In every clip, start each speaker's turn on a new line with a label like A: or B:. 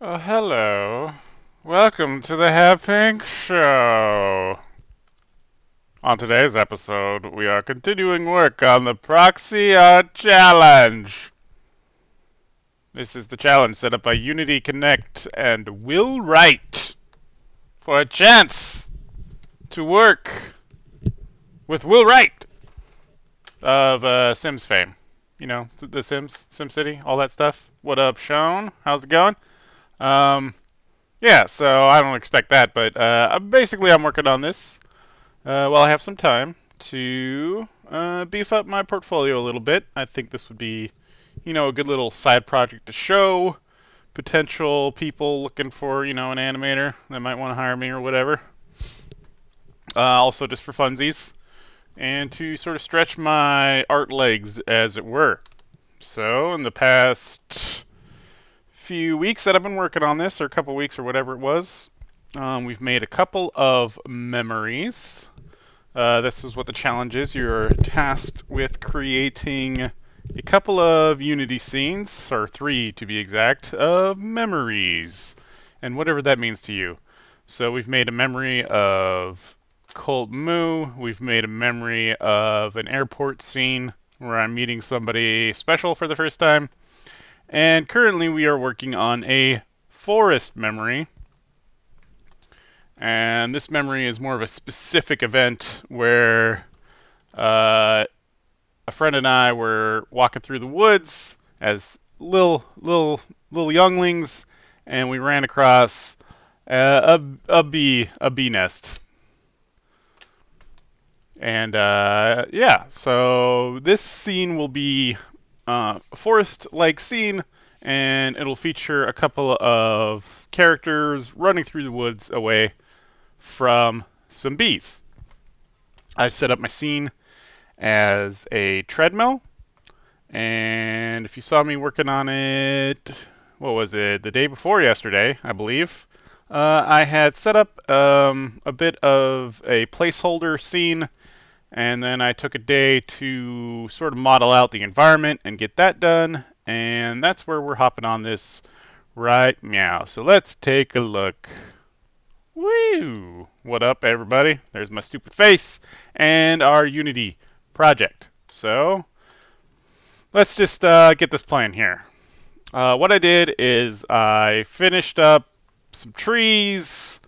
A: Oh, hello. Welcome to the Herr Pink Show. On today's episode, we are continuing work on the Proxi Art Challenge. This is the challenge set up by Unity Connect and Will Wright for a chance to work with Will Wright of Sims fame. You know, The Sims, SimCity, all that stuff. What up, Sean? How's it going? Yeah, so I don't expect that, but basically I'm working on this while I have some time to beef up my portfolio a little bit. I think this would be, a good little side project to show potential people looking for, an animator that might want to hire me or whatever. Also just for funsies, and to sort of stretch my art legs, as it were. So, in the past few weeks that I've been working on this, or a couple weeks or whatever it was, we've made a couple of memories. This is what the challenge is. You're tasked with creating a couple of Unity scenes, or 3 to be exact, of memories, and whatever that means to you. So we've made a memory of Colt Moo. We've made a memory of an airport scene where I'm meeting somebody special for the first time. And currently we are working on a forest memory. And this memory is more of a specific event where a friend and I were walking through the woods as little younglings, and we ran across a bee nest. And yeah, so this scene will be a forest-like scene, and it'll feature a couple of characters running through the woods away from some bees. I've set up my scene as a treadmill, and if you saw me working on it, what was it, the day before yesterday, I believe, I had set up a bit of a placeholder scene, and then I took a day to sort of model out the environment and get that done, and that's where we're hopping on this right now. So let's take a look. Woo! What up, everybody? There's my stupid face and our Unity project. So let's just get this playing here. What I did is I finished up some trees,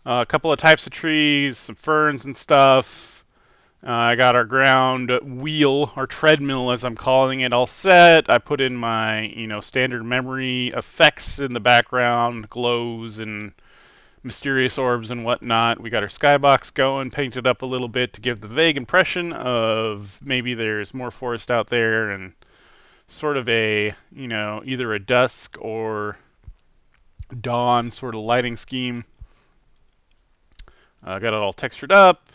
A: a couple of types of trees, some ferns and stuff. I got our ground wheel, or treadmill as I'm calling it, all set. I put in my, standard memory effects in the background, glows and mysterious orbs and whatnot. We got our skybox going, painted up a little bit to give the vague impression of maybe there's more forest out there, and sort of a, either a dusk or dawn sort of lighting scheme. Got it all textured up.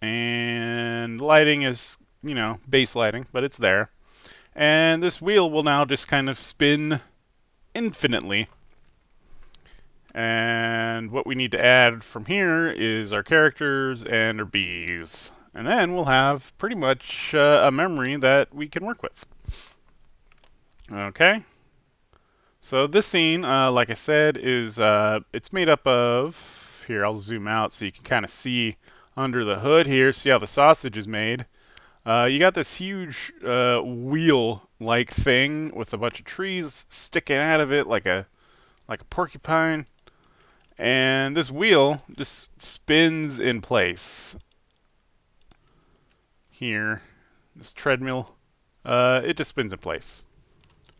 A: And lighting is, base lighting, but it's there. And this wheel will now just kind of spin infinitely. And what we need to add from here is our characters and our bees. And then we'll have pretty much a memory that we can work with. Okay. So this scene, like I said, is it's made up of, here, I'll zoom out so you can kind of see under the hood here, see how the sausage is made. You got this huge wheel-like thing with a bunch of trees sticking out of it like a porcupine, and this wheel just spins in place. Here, this treadmill, it just spins in place,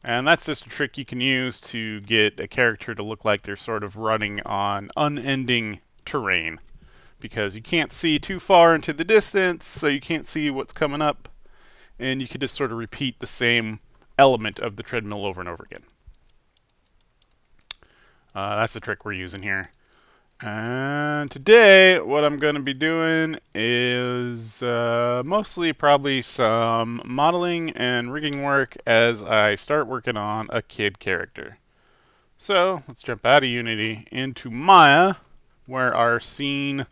A: and that's just a trick you can use to get a character to look like they're sort of running on unending terrain, because you can't see too far into the distance, so you can't see what's coming up, and you can just sort of repeat the same element of the treadmill over and over again. That's the trick we're using here. And today, what I'm going to be doing is mostly probably some modeling and rigging work as I start working on a kid character. So, let's jump out of Unity into Maya, where our scene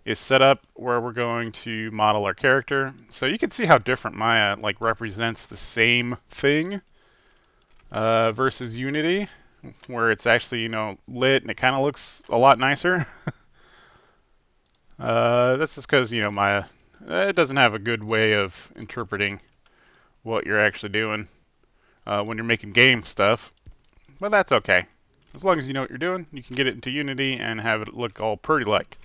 A: is set up, where we're going to model our character. So you can see how different Maya represents the same thing versus Unity, where it's actually, you know, lit and it kind of looks a lot nicer. That's just because, you know, it doesn't have a good way of interpreting what you're actually doing when you're making game stuff. But that's okay. As long as you know what you're doing, you can get it into Unity and have it look all pretty-like.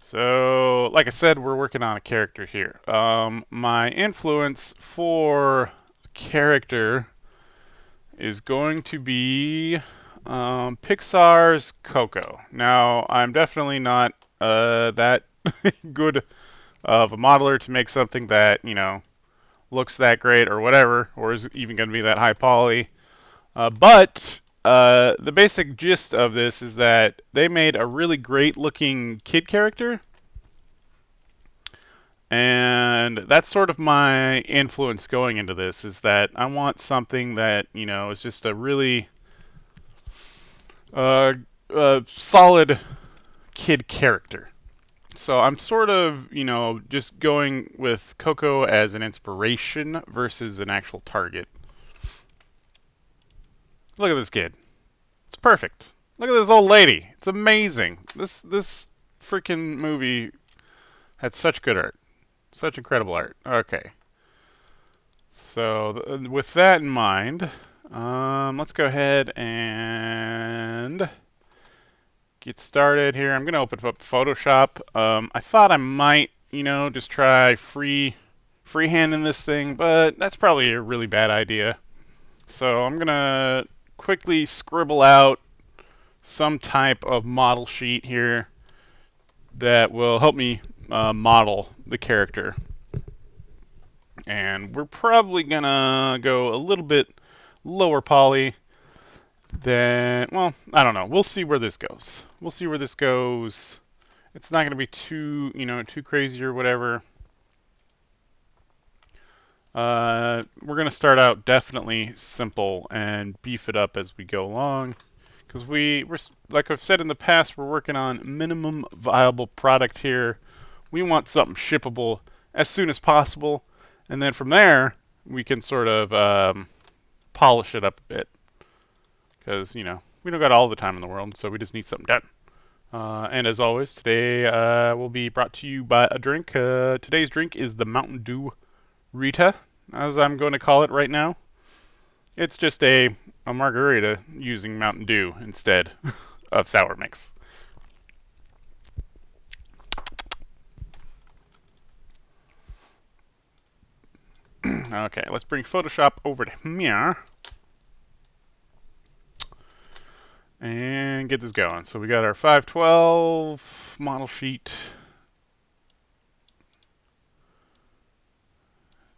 A: So, like I said, we're working on a character here. My influence for character is going to be Pixar's Coco. Now, I'm definitely not that good of a modeler to make something that, you know, looks that great or whatever, or is even going to be that high poly. But the basic gist of this is that they made a really great looking kid character. And that's sort of my influence going into this, is that I want something that, you know, is just a really solid kid character. So I'm sort of, you know, just going with Coco as an inspiration versus an actual target. Look at this kid. It's perfect. Look at this old lady. It's amazing. This freaking movie had such good art. Such incredible art. Okay. So with that in mind, let's go ahead and get started here. I'm going to open up Photoshop. I thought I might, you know, just try freehanding this thing, but that's probably a really bad idea. So I'm going to quickly scribble out some type of model sheet here that will help me model the character. And we're probably gonna go a little bit lower poly than, well, I don't know. We'll see where this goes. We'll see where this goes. It's not gonna be too, you know, too crazy or whatever. We're gonna start out definitely simple and beef it up as we go along, because we're, like I've said in the past, we're working on minimum viable product here. We want something shippable as soon as possible, and then from there we can sort of polish it up a bit, because, you know, we don't got all the time in the world, so we just need something done. And as always, today will be brought to you by a drink. Today's drink is the Mountain Dew Rita, as I'm going to call it right now. It's just a margarita using Mountain Dew instead of sour mix. Okay, let's bring Photoshop over to here and get this going. So we got our 512 model sheet.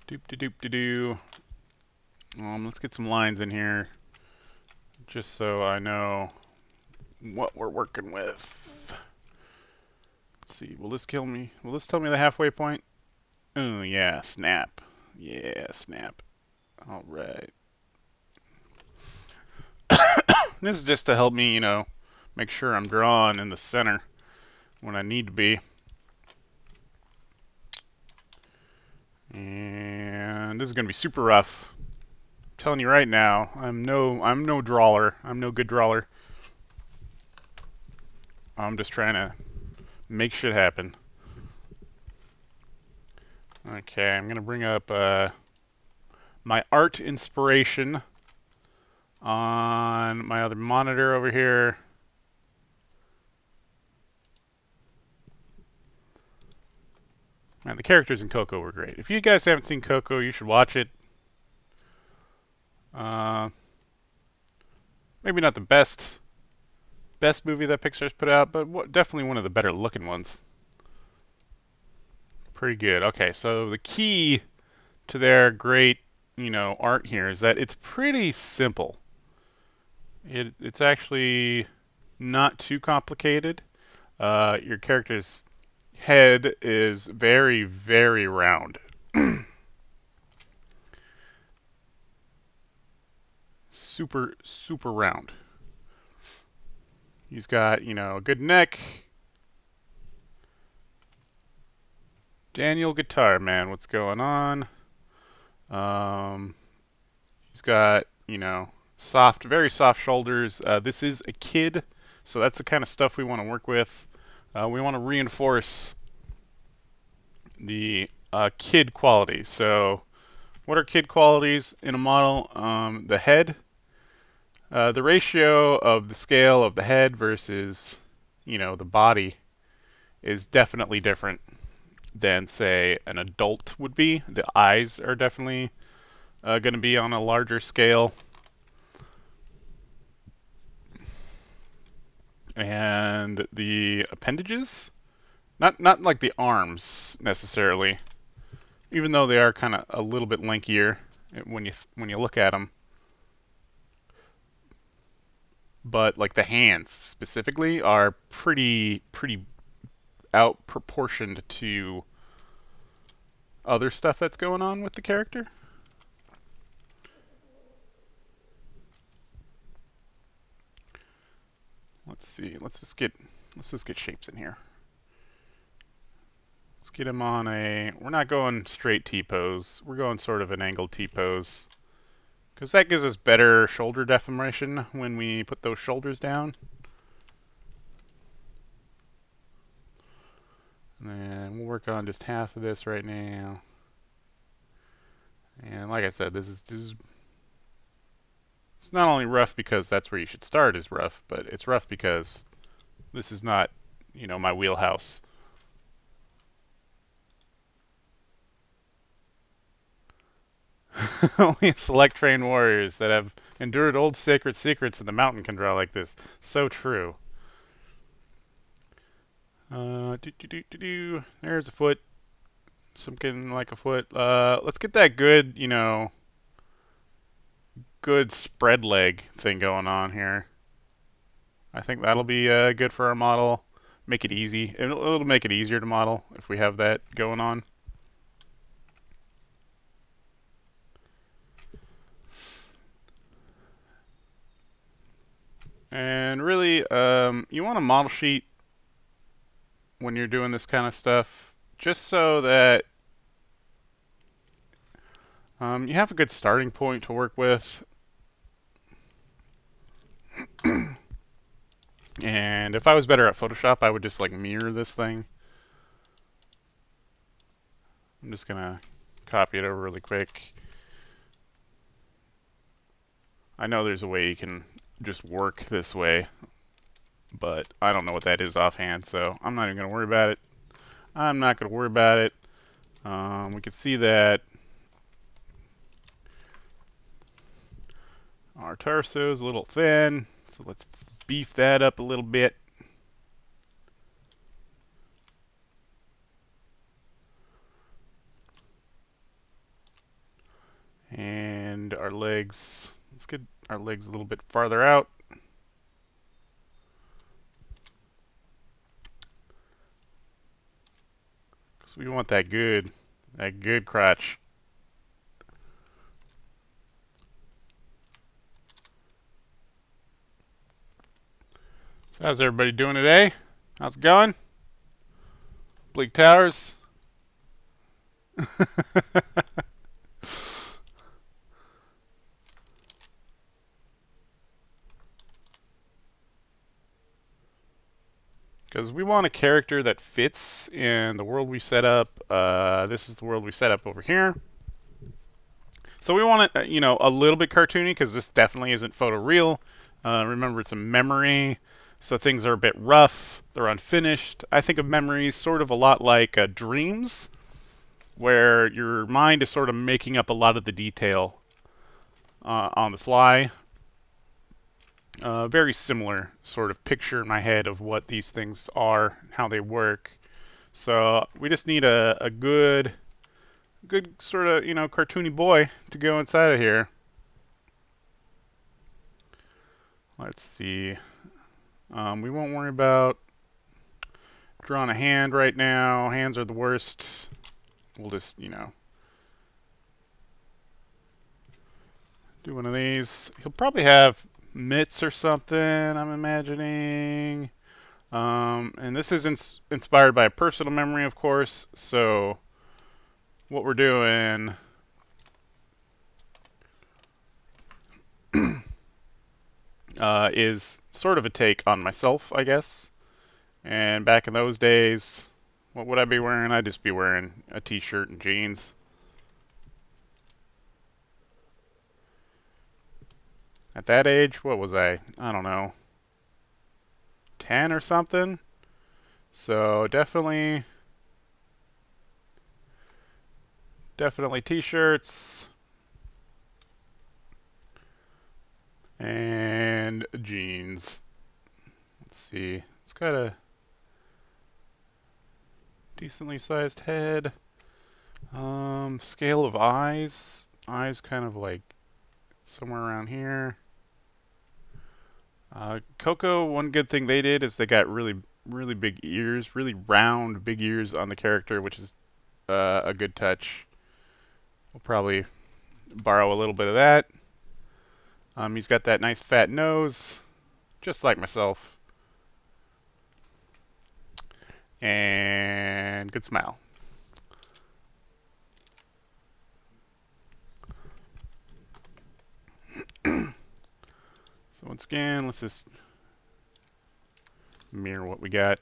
A: Doop-de-doop-de-doo. Let's get some lines in here just so I know what we're working with. Let's see, will this kill me? Will this tell me the halfway point? Oh, yeah, snap. Yeah, snap. All right. This is just to help me, you know, make sure I'm drawing in the center when I need to be. And this is going to be super rough. I'm telling you right now, I'm no drawer. I'm no good drawer. I'm just trying to make shit happen. Okay, I'm going to bring up my art inspiration on my other monitor over here. Man, the characters in Coco were great. If you guys haven't seen Coco, you should watch it. Maybe not the best movie that Pixar's put out, but definitely one of the better looking ones. Pretty good. Okay, so the key to their great, you know, art here is that it's pretty simple. It's actually not too complicated. Your character's head is very, very round. Super, super round. He's got, you know, a good neck. Daniel Guitar Man, what's going on? He's got, you know, Soft, very soft shoulders. This is a kid, so that's the kind of stuff we want to work with. We want to reinforce the kid qualities. So what are kid qualities in a model? The head, the ratio of the scale of the head versus, the body is definitely different than, say, an adult would be. The eyes are definitely going to be on a larger scale. And the appendages, not like the arms necessarily, even though they are kind of a little bit lankier when you look at them. But like the hands specifically are pretty out proportioned to other stuff that's going on with the character. Let's see. Let's just get shapes in here. Let's get him on a. We're not going straight T-pose. We're going sort of an angled T-pose, because that gives us better shoulder deformation when we put those shoulders down. And then we'll work on just half of this right now. And like I said, this is it's not only rough because that's where you should start is rough, but it's rough because this is not, my wheelhouse. Only select trained warriors that have endured old sacred secrets in the mountain can draw like this. So true. There's a foot. Something like a foot. Let's get that good, good spread leg thing going on here. I think that'll be good for our model. Make it easy. It'll make it easier to model if we have that going on. And really, you want a model sheet when you're doing this kind of stuff, just so that you have a good starting point to work with. And if I was better at Photoshop, I would just like mirror this thing. I'm just gonna copy it over really quick. I know there's a way you can just work this way, but I don't know what that is offhand, so I'm not even gonna worry about it. I'm not gonna worry about it. We can see that our torso is a little thin, so let's beef that up a little bit. And our legs, let's get our legs a little bit farther out. Because we want that good crotch. So how's everybody doing today? How's it going? Bleak Towers? Because we want a character that fits in the world we set up. This is the world we set up over here. So we want it, a little bit cartoony, because this definitely isn't photoreal. Remember, it's a memory, so things are a bit rough. They're unfinished. I think of memories sort of a lot like dreams, where your mind is sort of making up a lot of the detail on the fly. Very similar sort of picture in my head of what these things are, how they work. So we just need a good sort of, cartoony boy to go inside of here. Let's see. We won't worry about drawing a hand right now. Hands are the worst. We'll just, do one of these. He'll probably have mitts or something, I'm imagining. And this is inspired by a personal memory, of course. So what we're doing is sort of a take on myself, I guess. And back in those days, what would I be wearing? I'd just be wearing a t-shirt and jeans. At that age, what was I? I don't know, 10 or something? So definitely t-shirts and jeans. Let's see. It's got a decently sized head. Scale of eyes. Eyes kind of like somewhere around here. Coco, one good thing they did is they got really big ears, really round, big ears on the character, which is a good touch. We'll probably borrow a little bit of that. He's got that nice fat nose, just like myself. And good smile. So once again, let's just mirror what we got.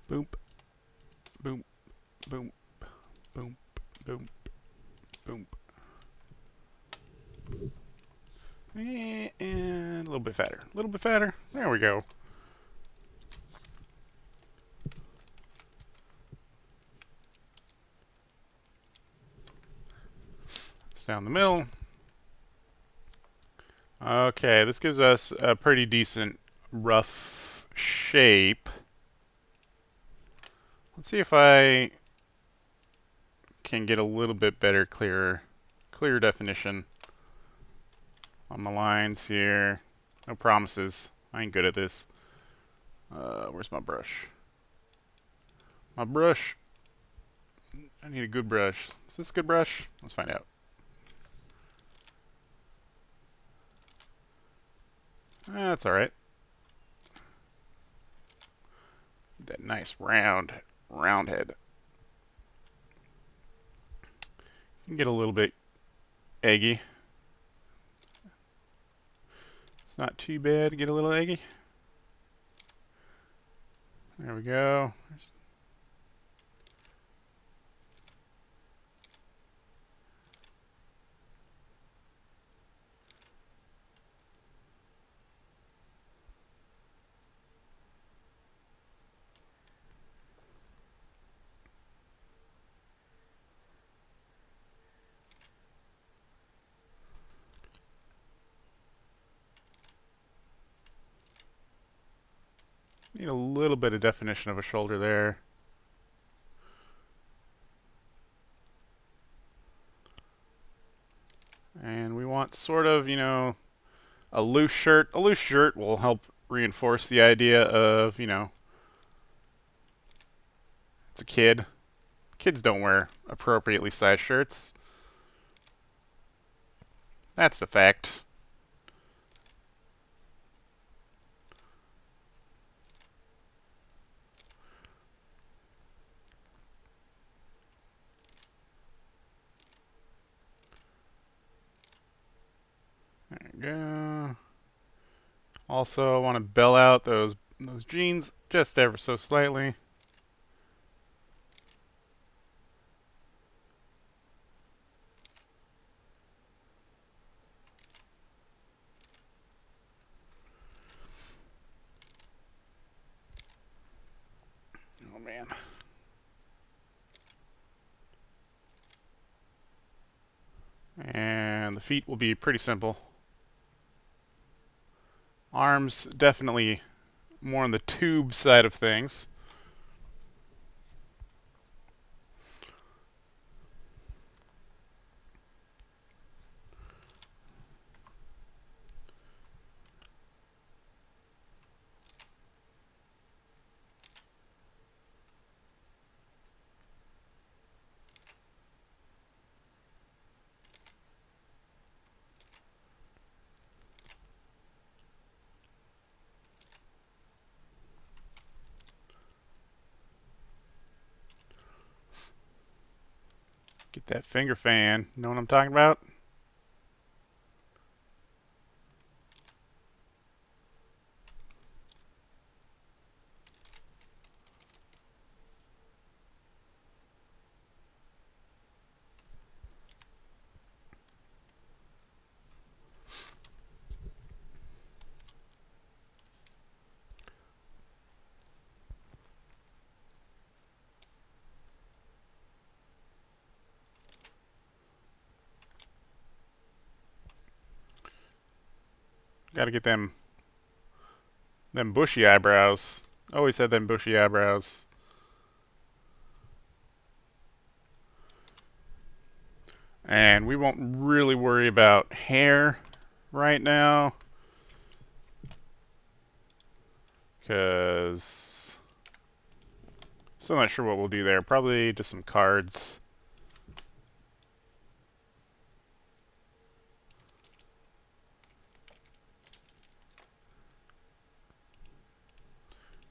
A: Boom, boom, boom, boom, boom, boom. And a little bit fatter. A little bit fatter. There we go. It's down the middle. Okay, this gives us a pretty decent rough shape. Let's see if I can get a little bit better, clear definition on my lines here. No promises. I ain't good at this. Where's my brush? My brush. I need a good brush. Is this a good brush? Let's find out. That's alright. That nice round head. You can get a little bit eggy. It's not too bad to get a little eggy. There we go. Need a little bit of definition of a shoulder there. And we want sort of, you know, a loose shirt. A loose shirt will help reinforce the idea of, you know, it's a kid. Kids don't wear appropriately sized shirts. That's a fact. There you go. Also, I want to bell out those jeans just ever so slightly. Oh man. And the feet will be pretty simple. Arms, definitely more on the tube side of things. Get that finger fan. Know what I'm talking about? Gotta get them bushy eyebrows. Always had them bushy eyebrows. And we won't really worry about hair right now, because still not sure what we'll do there. Probably just some cards.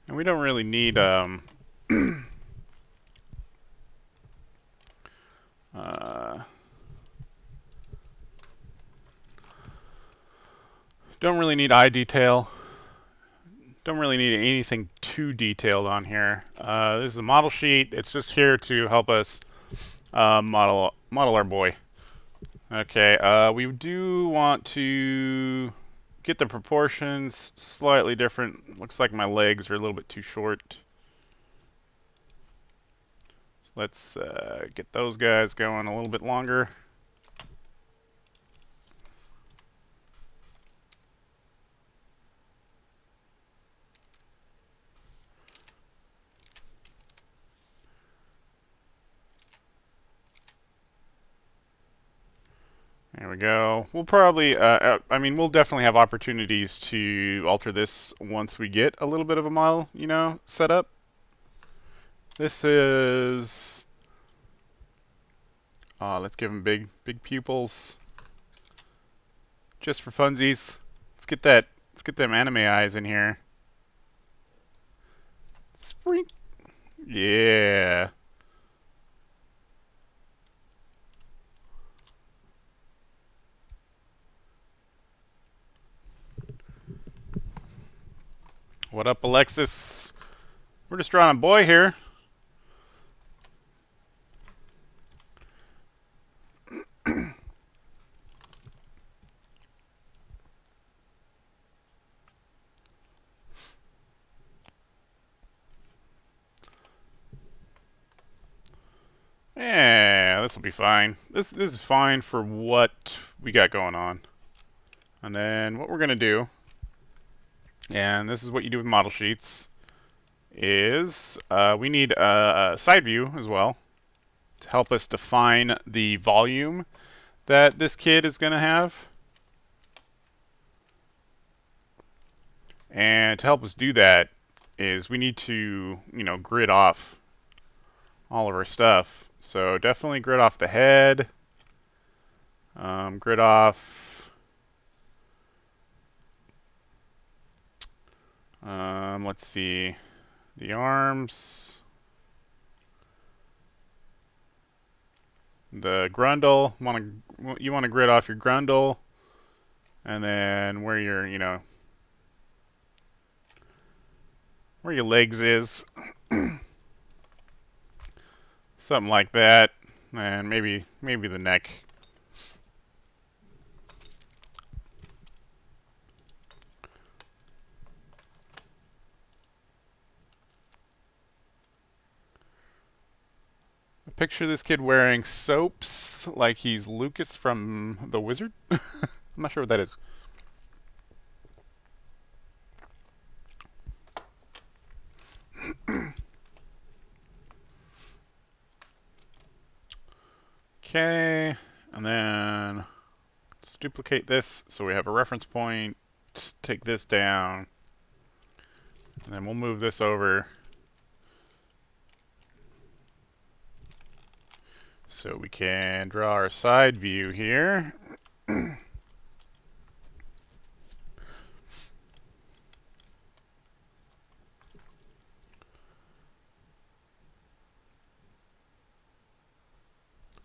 A: And we don't really need don't really need eye detail. Don't really need anything too detailed on here. This is a model sheet. It's just here to help us model our boy. Okay, we do want to get the proportions slightly different. Looks like my legs are a little bit too short. So let's get those guys going a little bit longer. There we go. We'll probably, I mean, we'll definitely have opportunities to alter this once we get a little bit of a model, you know, set up. This is, let's give him big pupils, just for funsies. Let's get them anime eyes in here. Spring, yeah. What up, Alexis? We're just drawing a boy here. Yeah, this will be fine. This is fine for what we got going on. And then what we're gonna do, and this is what you do with model sheets, is we need a side view as well to help us define the volume that this kid is gonna have. And to help us do that is we need to, you know, grid off all of our stuff. So definitely grid off the head, grid off, let's see, the arms, the grundle. You want to grid off your grundle, and then where your, you know, where your legs is. Something like that, and maybe the neck. Picture this kid wearing soaps like he's Lucas from The Wizard. I'm not sure what that is. Okay, and then let's duplicate this so we have a reference point. Let's take this down, and then we'll move this over so we can draw our side view here.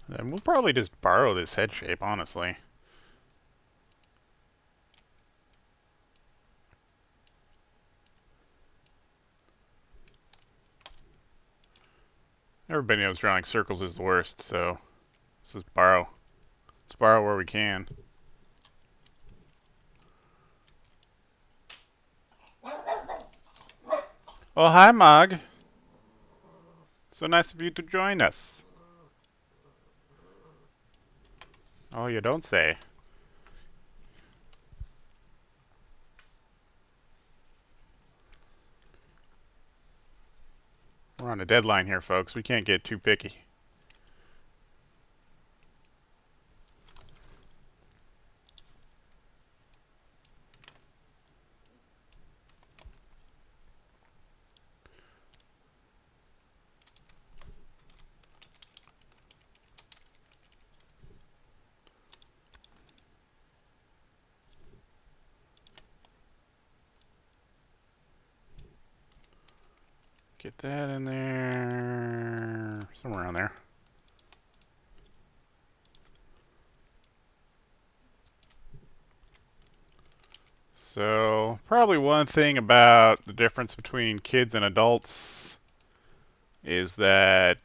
A: Then And we'll probably just borrow this head shape, honestly. Everybody knows drawing circles is the worst, so let's just borrow. Let's borrow where we can. Oh, hi, Mog. So nice of you to join us. Oh, you don't say. We're on a deadline here, folks. We can't get too picky. Get that in there. Somewhere around there. So, probably one thing about the difference between kids and adults is that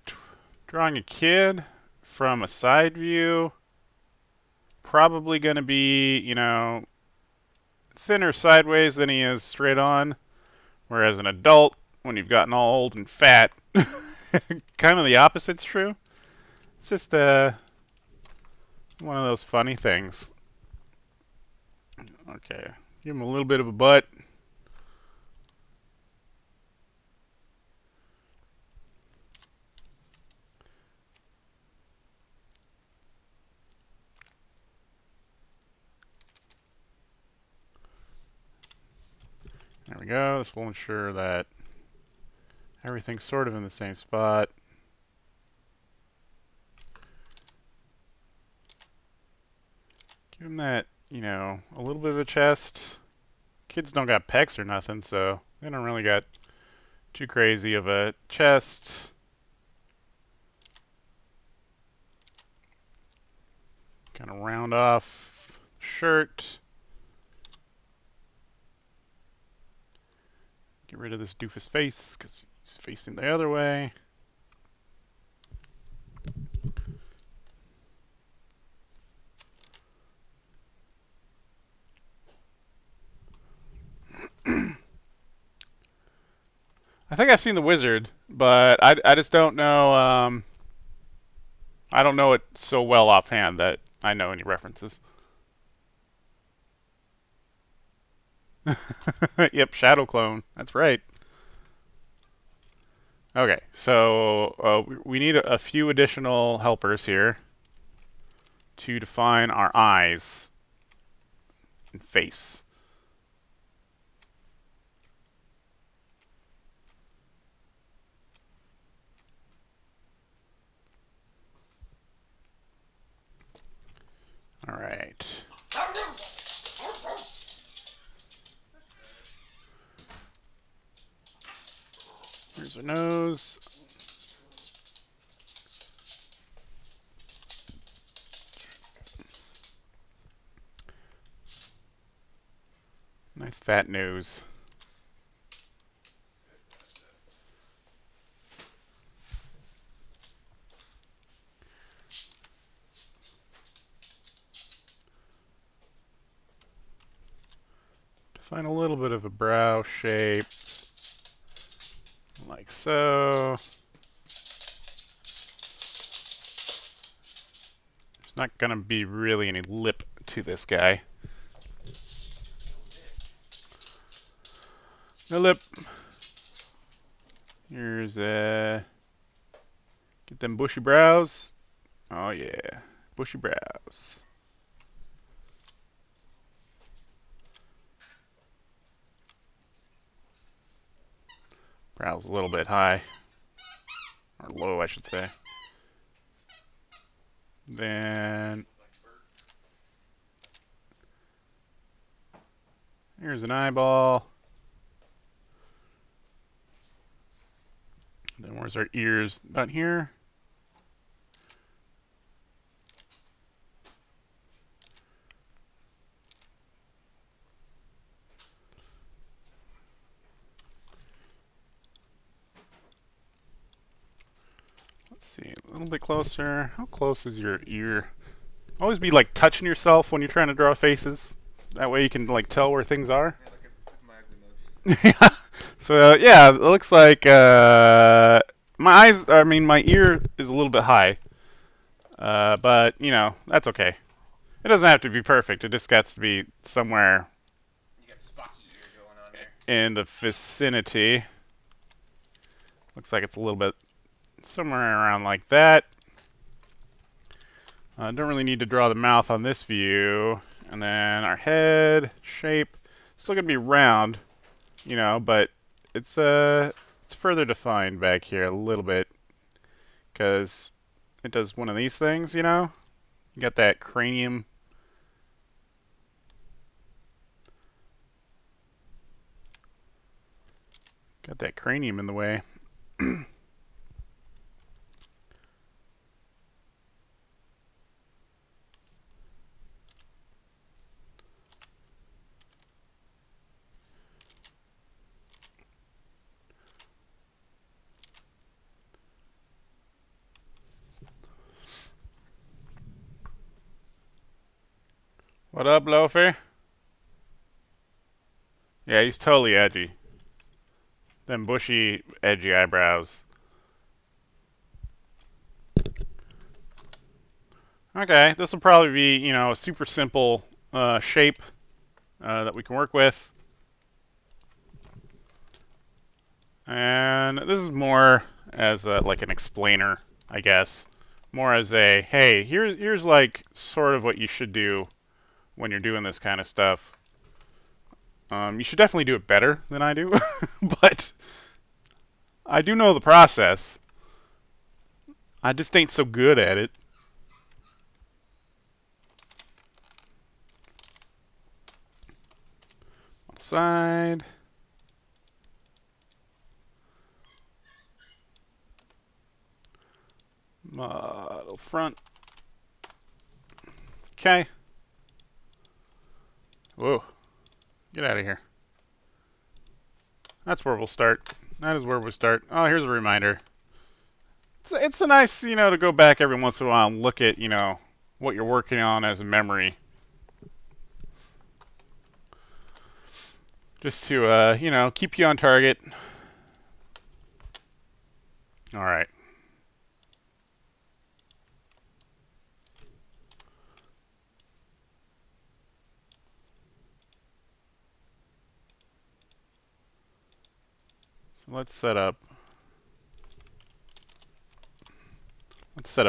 A: drawing a kid from a side view probably going to be, you know, thinner sideways than he is straight on, whereas an adult, when you've gotten all old and fat, kind of the opposite's true. It's just one of those funny things. Okay, give him a little bit of a butt. There we go. This will ensure that everything's sort of in the same spot. Give him that, you know, a little bit of a chest. Kids don't got pecs or nothing, so they don't really got too crazy of a chest. Kind of round off shirt. Get rid of this doofus face because he's facing the other way. I think I've seen The Wizard, but I just don't know. I don't know it so well offhand that I know any references. Yep, Shadow Clone. That's right. Okay, so we need a few additional helpers here to define our eyes and face. All right. Here's our nose. Nice fat nose. Define a little bit of a brow shape. Like so. There's not going to be really any lip to this guy. No lip. Here's get them bushy brows. Oh yeah, bushy brows. Brows a little bit high. Or low, I should say. Then here's an eyeball. Then where's our ears? About here. Let's see, a little bit closer. How close is your ear? Always be like touching yourself when you're trying to draw faces. That way you can like tell where things are.
B: Yeah, look at my ugly mug.
A: Yeah. So yeah, it looks like my eyes. I mean, my ear is a little bit high, but you know that's okay. It doesn't have to be perfect. It just gets to be somewhere
B: You got Spocky ear going on there.
A: in the vicinity. Looks like it's a little bit somewhere around like that. Don't really need to draw the mouth on this view. And then our head shape, still gonna be round, you know, but it's further defined back here a little bit because it does one of these things, you know. You got that cranium. Got that cranium in the way. What up, Loafy? Yeah, he's totally edgy. Them bushy, edgy eyebrows. Okay, this will probably be, you know, a super simple shape that we can work with. And this is more as like an explainer, I guess. More as a, hey, here's like sort of what you should do when you're doing this kind of stuff. You should definitely do it better than I do, but I do know the process. I just ain't so good at it. One side. Model front. Okay. Whoa. Get out of here. That's where we'll start. That is where we'll start. Oh, here's a reminder. It's a nice, you know, to go back every once in a while and look at, you know, what you're working on as a memory. Just to, you know, keep you on target. All right. So let's set up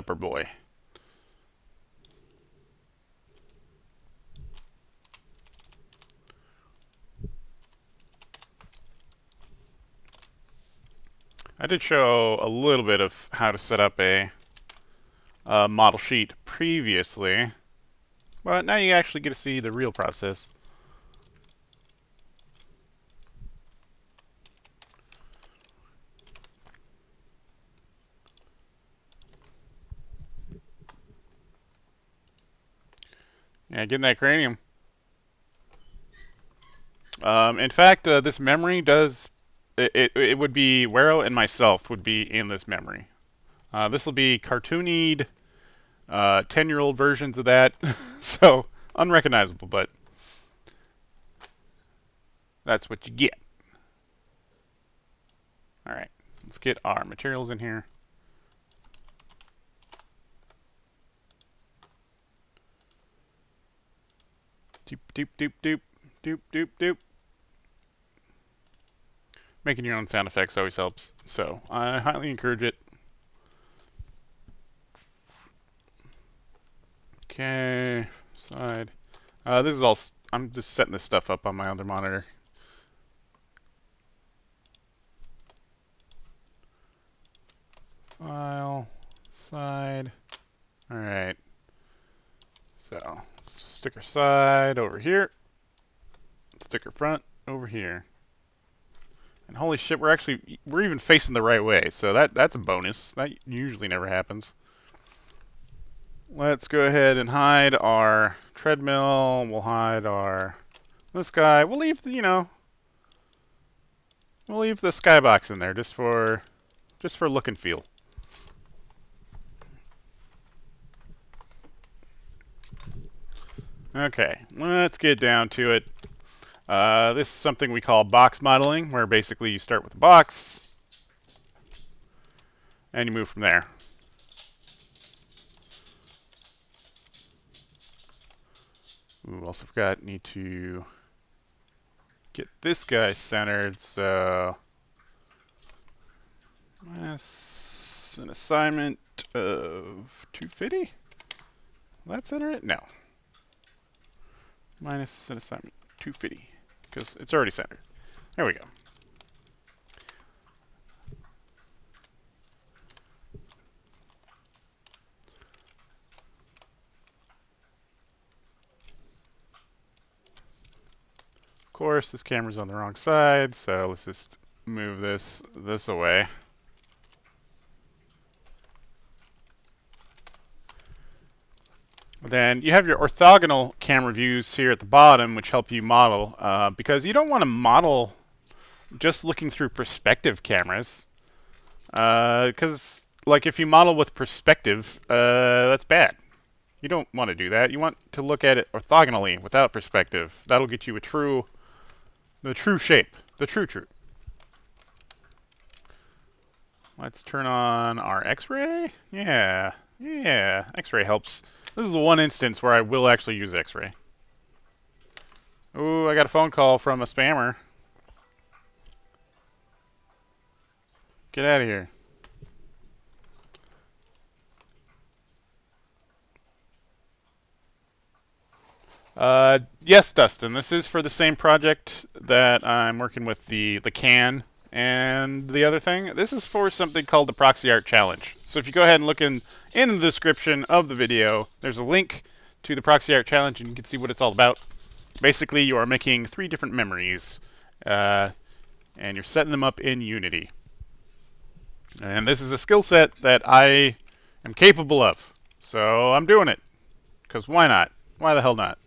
A: our boy. I did show a little bit of how to set up a model sheet previously, but now you actually get to see the real process. Yeah, getting that cranium. In fact, this memory does... It would be... Wero and myself would be in this memory. This will be cartoonied 10-year-old versions of that. So, unrecognizable, but... that's what you get. Alright, let's get our materials in here. Doop, doop, doop, doop, doop, doop, doop. Making your own sound effects always helps, so I highly encourage it. Okay, side. This is all... I'm just setting this stuff up on my other monitor. File, side. Alright. So, sticker side over here. Sticker front over here. And holy shit, we're even facing the right way. So that's a bonus. That usually never happens. Let's go ahead and hide our treadmill. We'll hide this guy. We'll leave the, you know, we'll leave the skybox in there just for look and feel. Okay, let's get down to it. This is something we call box modeling, where basically you start with a box and you move from there. Ooh, also forgot, need to get this guy centered, so minus an assignment of 250. Will that center it? No. Minus an assignment 250, because it's already centered. There we go. Of course, this camera's on the wrong side, so let's just move this away. Then you have your orthogonal camera views here at the bottom, which help you model, because you don't want to model just looking through perspective cameras, because like if you model with perspective, that's bad. You don't want to do that. You want to look at it orthogonally without perspective. That'll get you the true shape, the true. Let's turn on our X-ray. Yeah, X-ray helps. This is the one instance where I will actually use X-ray. Ooh, I got a phone call from a spammer. Get out of here. Yes, Dustin. This is for the same project that I'm working with the can and the other thing. This is for something called the Proxi Art Challenge. So if you go ahead and look in the description of the video, there's a link to the Proxi Art Challenge, and you can see what it's all about. Basically, you are making 3 different memories, and you're setting them up in Unity. And this is a skill set that I am capable of. So I'm doing it. Because why not? Why the hell not?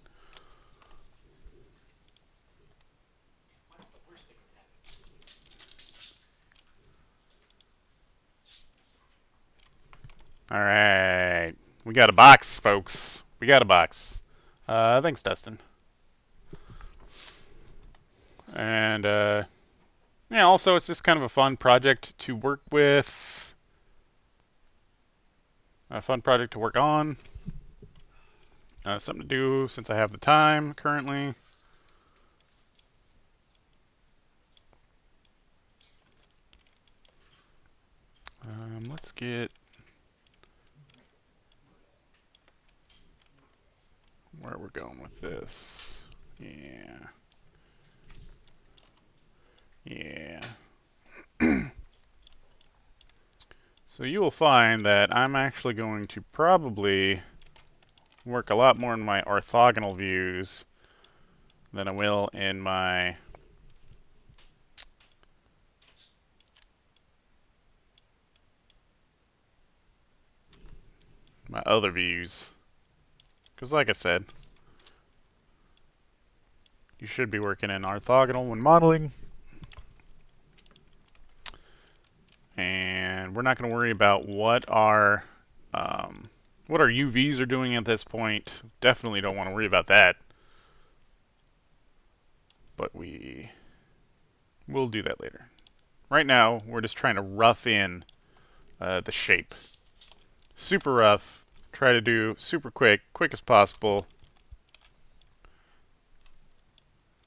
A: Alright. We got a box, folks. We got a box. Thanks, Dustin. And, yeah, also it's just kind of a fun project to work with. A fun project to work on. Something to do since I have the time currently. Let's get... where we're going with this. Yeah. So you will find that I'm actually going to probably work a lot more in my orthogonal views than I will in my other views. Because like I said, you should be working in orthogonal when modeling. And we're not going to worry about what our UVs are doing at this point. Definitely don't want to worry about that. But we will do that later. Right now, we're just trying to rough in the shape. Super rough. Try to do super quick as possible.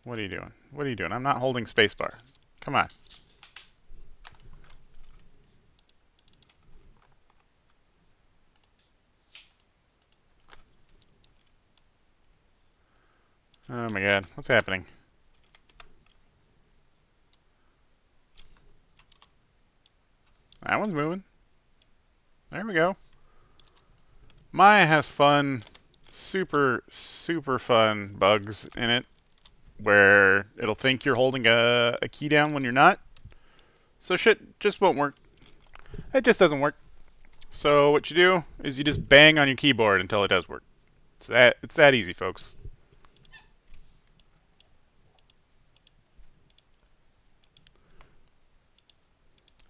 A: What are you doing? What are you doing? I'm not holding spacebar. Come on. Oh my god, what's happening? That one's moving. There we go. Maya has fun, super fun bugs in it, where it'll think you're holding a key down when you're not. So shit just won't work. It just doesn't work. So what you do is you just bang on your keyboard until it does work. It's that easy, folks.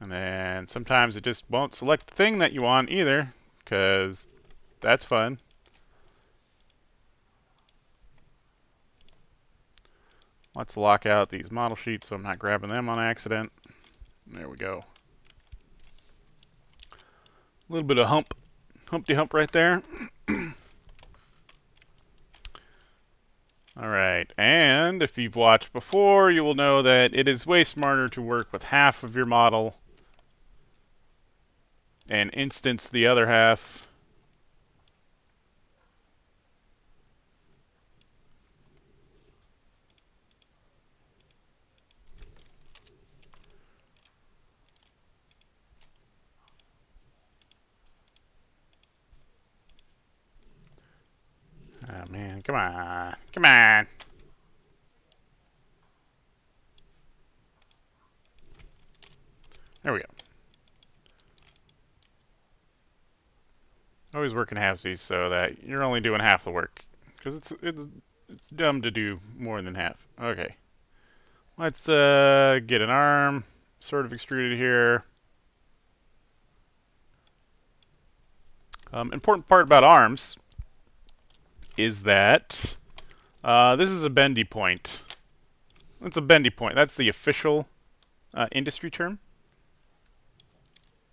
A: And then sometimes it just won't select the thing that you want either, because that's fun. Let's lock out these model sheets so I'm not grabbing them on accident. There we go. A little bit of Humpty Hump right there. Alright, and if you've watched before, you will know that it is way smarter to work with half of your model and instance the other half. Oh man, come on. Come on. There we go. Always working halvesies so that you're only doing half the work. Because it's dumb to do more than half. Okay. Let's get an arm sort of extruded here. Important part about arms is that this is a bendy point. It's a bendy point. That's the official industry term.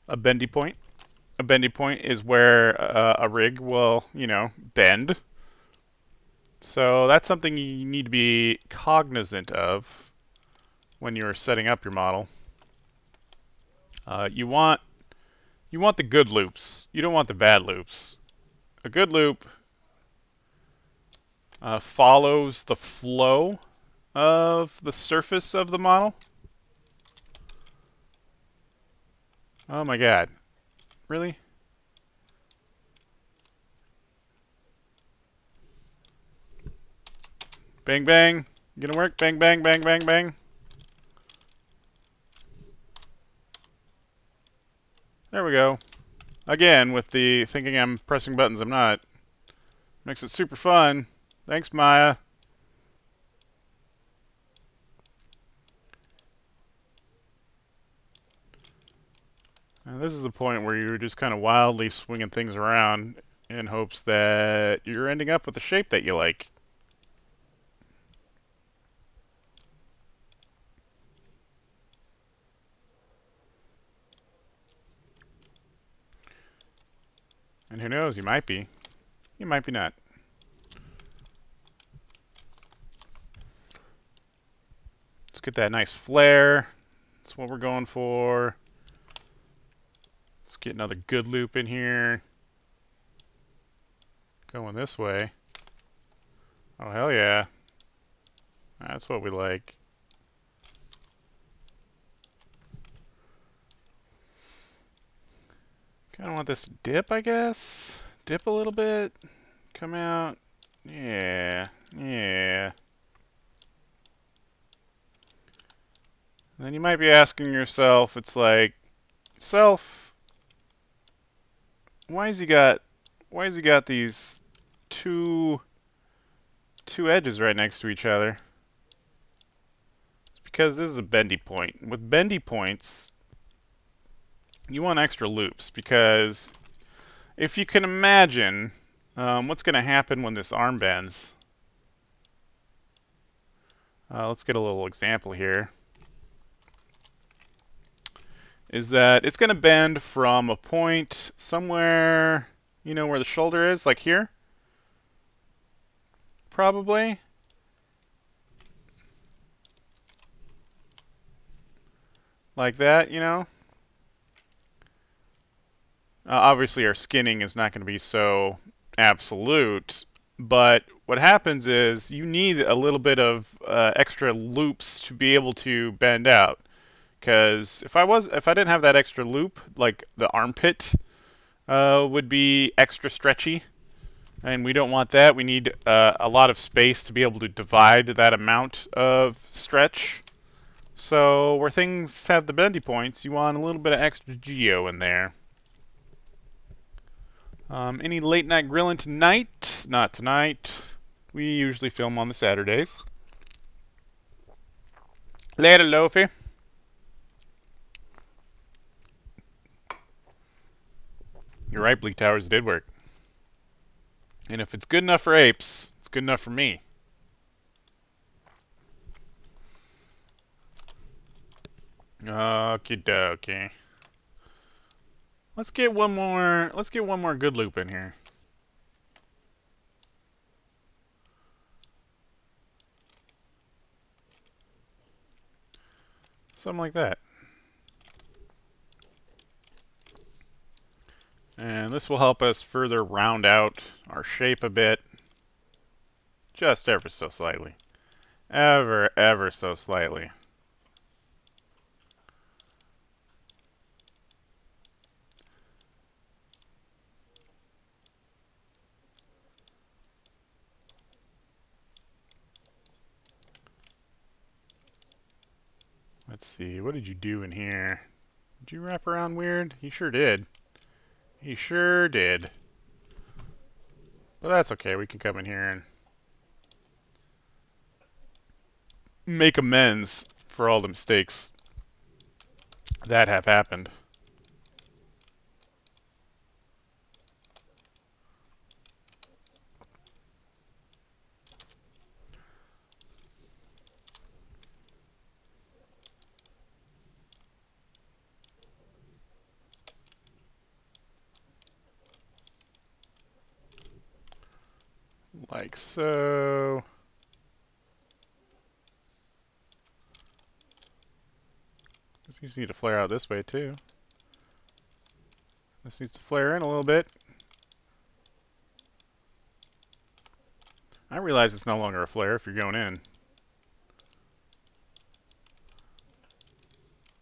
A: A bendy point. A bendy point is where a rig will, you know, bend. So that's something you need to be cognizant of when you're setting up your model. You want the good loops. You don't want the bad loops. A good loop follows the flow of the surface of the model. Oh my god. Really? Bang bang. Gonna work? Bang bang bang bang bang. There we go. Again, with the thinking I'm pressing buttons, I'm not. Makes it super fun. Thanks, Maya. Now, this is the point where you're just kind of wildly swinging things around in hopes that you're ending up with a shape that you like. And who knows, you might be. You might be not. Let's get that nice flare. That's what we're going for. Let's get another good loop in here. Going this way. Oh, hell yeah. That's what we like. Kind of want this to dip, I guess. Dip a little bit. Come out. Yeah. Yeah. And then you might be asking yourself, it's like, self, why has he got these two edges right next to each other? It's because this is a bendy point. With bendy points, you want extra loops, because if you can imagine what's going to happen when this arm bends. Let's get a little example here. Is that it's going to bend from a point somewhere, you know, where the shoulder is, like here? Probably. Like that, you know? Obviously, our skinning is not going to be so absolute, but what happens is you need a little bit of extra loops to be able to bend out. Because if I didn't have that extra loop, like the armpit would be extra stretchy, and we don't want that. We need a lot of space to be able to divide that amount of stretch. So where things have the bendy points, you want a little bit of extra geo in there. Any late night grilling tonight? Not tonight. We usually film on the Saturdays. Later, Loafy. You're right, Bleak Towers, it did work. And if it's good enough for apes, it's good enough for me. Okie dokie. Let's get one more. Let's get one more good loop in here. Something like that. And this will help us further round out our shape a bit. Just ever so slightly. Ever so slightly. Let's see, what did you do in here? Did you wrap around weird? He sure did. He sure did. But that's okay, we can come in here and make amends for all the mistakes that have happened. Like so. These need to flare out this way too. This needs to flare in a little bit. I realize it's no longer a flare if you're going in.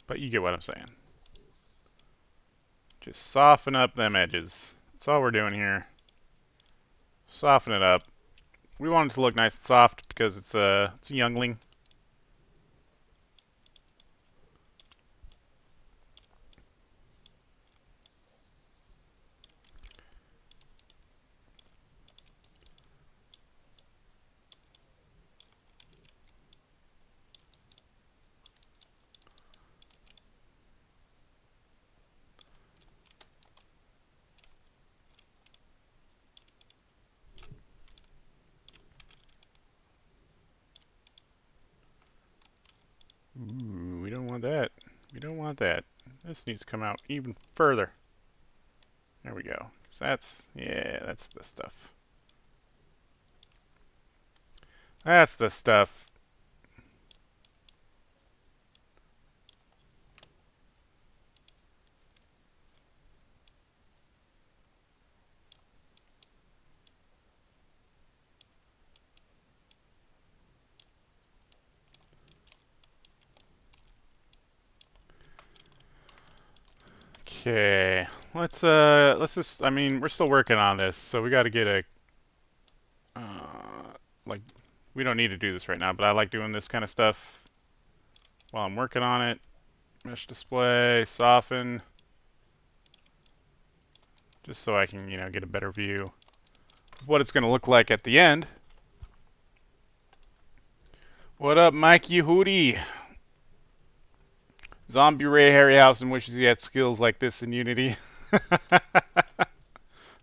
A: But you get what I'm saying. Just soften up them edges. That's all we're doing here. Soften it up. We want it to look nice and soft because it's a youngling. Ooh, we don't want that. We don't want that. This needs to come out even further. There we go. So that's the stuff. That's the stuff. Okay, let's just. I mean, we're still working on this, so we got to get a. Like, we don't need to do this right now, but I like doing this kind of stuff while I'm working on it. Mesh display, soften, just so I can, get a better view of what it's going to look like at the end. What up, Mikey Hootie? Zombie Ray Harryhausen wishes he had skills like this in Unity.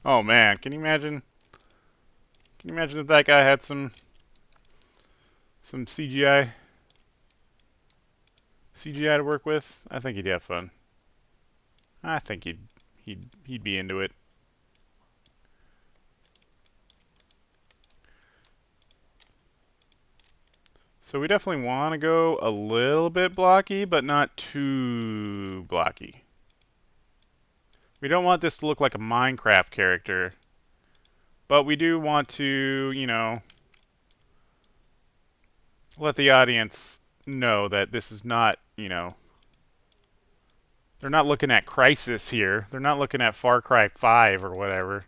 A: Oh man, can you imagine? Can you imagine if that guy had some CGI to work with? I think he'd have fun. I think he'd be into it. So we definitely want to go a little bit blocky, but not too blocky. We don't want this to look like a Minecraft character, but we do want to, let the audience know that this is not, they're not looking at Crysis here. They're not looking at Far Cry 5 or whatever.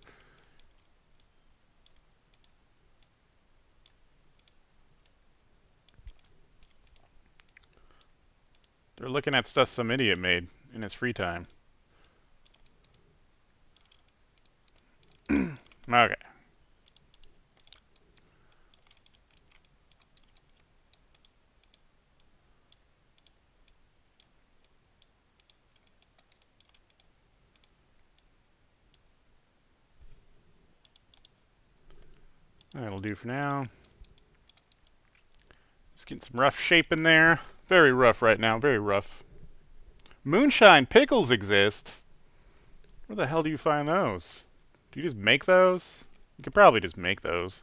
A: They're looking at stuff some idiot made in his free time. Okay. That'll do for now. Just getting some rough shape in there. Very rough right now, very rough. Moonshine pickles exist. Where the hell do you find those? Do you just make those? You could probably just make those.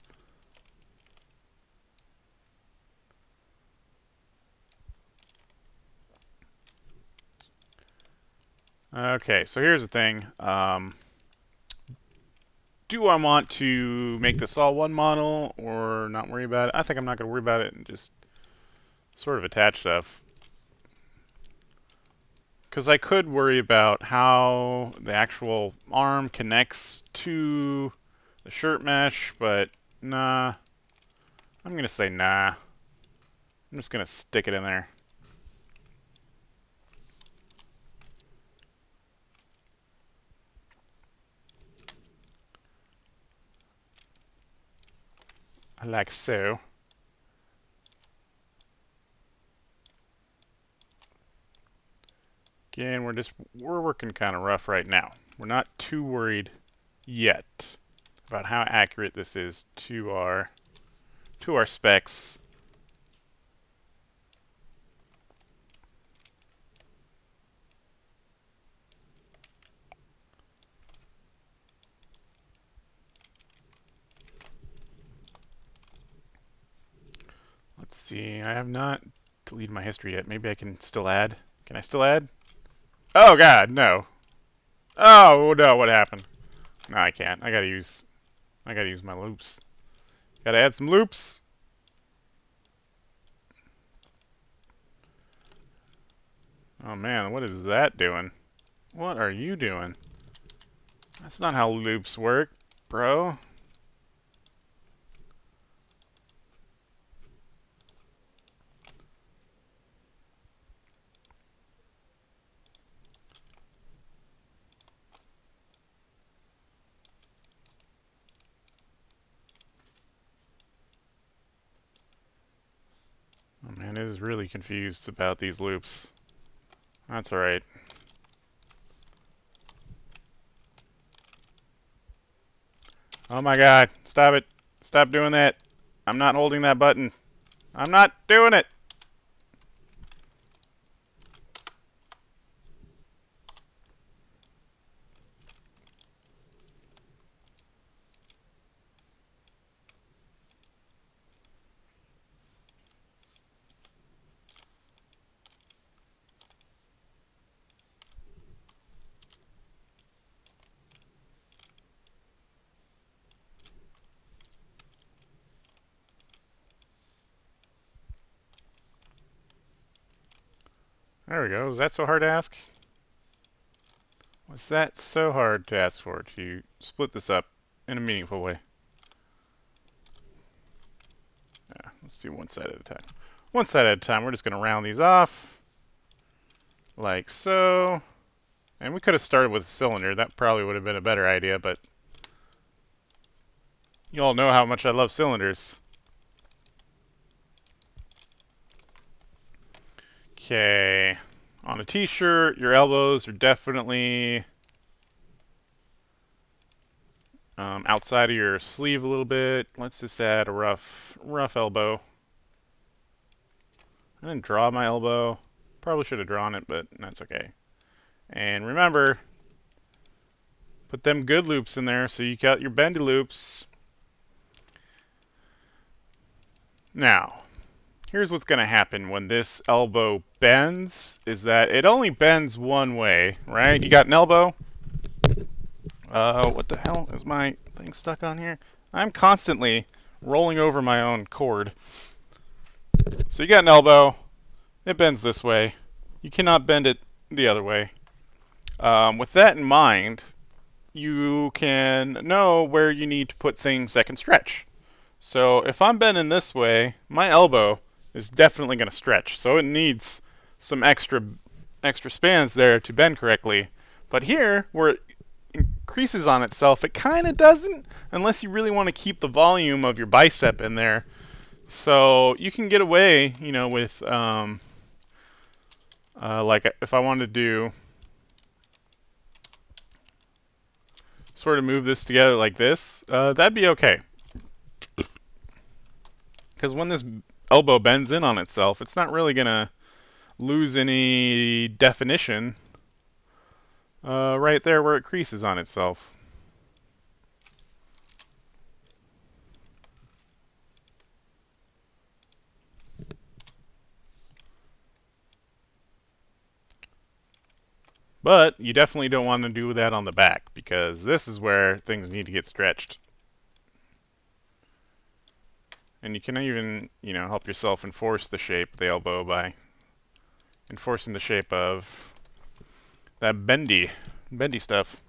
A: Okay, so here's the thing. Do I want to make this all one model or not worry about it? I think I'm not going to worry about it and just sort of attach stuff. Because I could worry about how the actual arm connects to the shirt mesh, but nah. I'm going to say nah. I'm just going to stick it in there. Like so. Again, we're working kind of rough right now. We're not too worried yet about how accurate this is to our specs. Let's see. I have not deleted my history yet. Maybe I can still add. Can I still add? Oh god, no. Oh no, what happened? No, I can't. I gotta use my loops. Gotta add some loops. Oh man, what is that doing? What are you doing? That's not how loops work, bro. Oh man, it is really confused about these loops. That's alright. Oh my god, stop it. Stop doing that. I'm not holding that button. I'm not doing it. There we go. Was that so hard to ask? Was that so hard to ask for, to split this up in a meaningful way? Yeah, let's do one side at a time. One side at a time. We're just going to round these off. Like so. And we could have started with a cylinder. That probably would have been a better idea, but you all know how much I love cylinders. Okay. On a t-shirt, your elbows are definitely outside of your sleeve a little bit. Let's just add a rough elbow. I didn't draw my elbow. Probably should have drawn it, but that's okay. And remember, put them good loops in there so you got your bendy loops. Now, here's what's going to happen when this elbow bends, is that it only bends one way, right? You got an elbow. What the hell is my thing stuck on here? I'm constantly rolling over my own cord. So you got an elbow. It bends this way. You cannot bend it the other way. With that in mind, you can know where you need to put things that can stretch. So if I'm bending this way, my elbow is definitely going to stretch. So it needs some extra spans there to bend correctly. But here, where it increases on itself, it kind of doesn't, unless you really want to keep the volume of your bicep in there. So you can get away, you know, with like if I wanted to do sort of move this together like this, that'd be okay. Because when this elbow bends in on itself, it's not really gonna lose any definition right there where it creases on itself. But you definitely don't want to do that on the back, because this is where things need to get stretched. And you can even, help yourself enforce the shape of the elbow by enforcing the shape of that bendy stuff.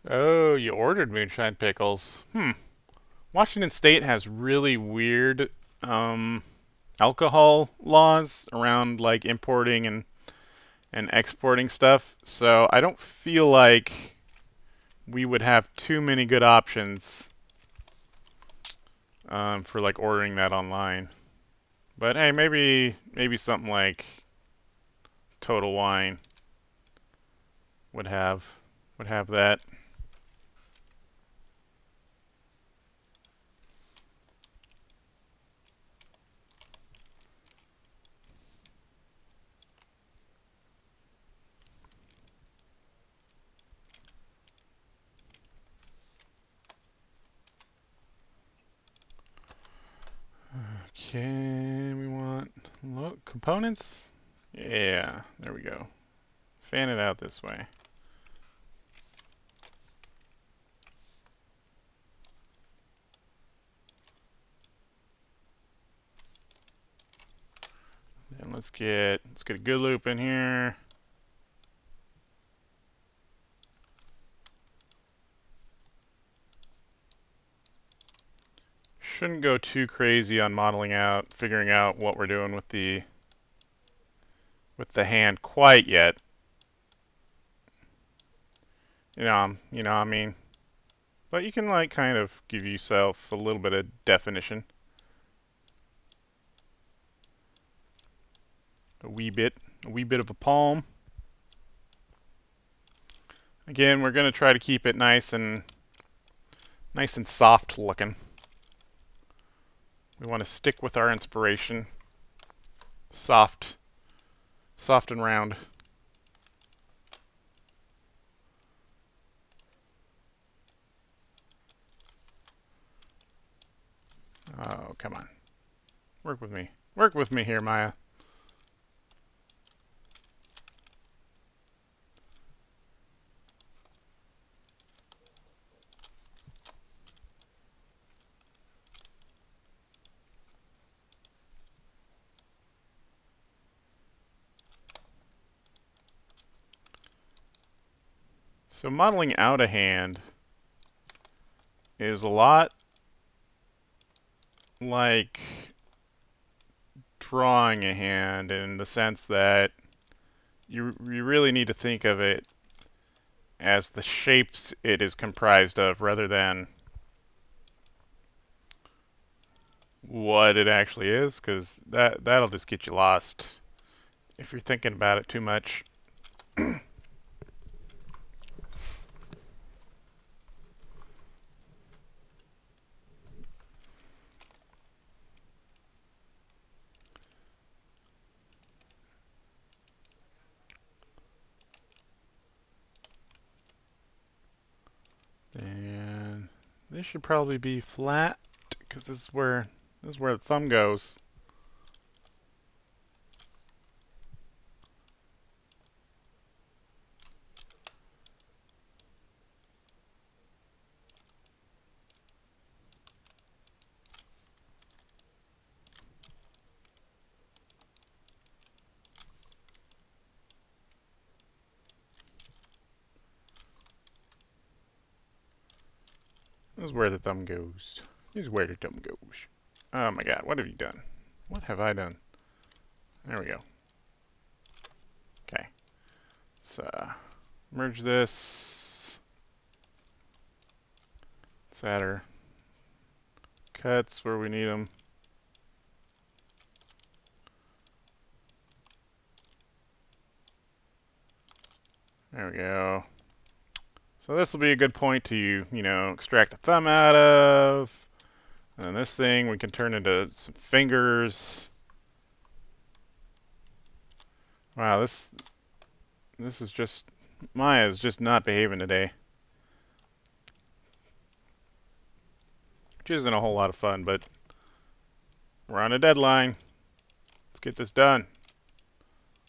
A: Oh, you ordered moonshine pickles. Washington State has really weird alcohol laws around like importing and exporting stuff. So I don't feel like we would have too many good options for like ordering that online. But hey, maybe something like Total Wine would have that. Okay, we want components. Yeah, there we go. Fan it out this way. And let's get a good loop in here. Shouldn't go too crazy on modeling out, figuring out what we're doing with the hand quite yet. I mean. But you can like kind of give yourself a little bit of definition. A wee bit of a palm. Again, we're going to try to keep it nice and soft looking. We want to stick with our inspiration. Soft and round. Oh, come on. Work with me. Work with me here, Maya. So modeling out a hand is a lot like drawing a hand, in the sense that you really need to think of it as the shapes it is comprised of, rather than what it actually is, because that'll just get you lost if you're thinking about it too much. And this should probably be flat, because this is where the thumb goes. This is where the thumb goes. This is where the thumb goes. Oh my god, what have you done? What have I done? There we go. Okay. Let's merge this. Let's add our cuts where we need them. There we go. So this will be a good point to, you know, extract the thumb out of. And then this thing we can turn into some fingers. Wow, this is just, Maya's just not behaving today. Which isn't a whole lot of fun, but we're on a deadline. Let's get this done.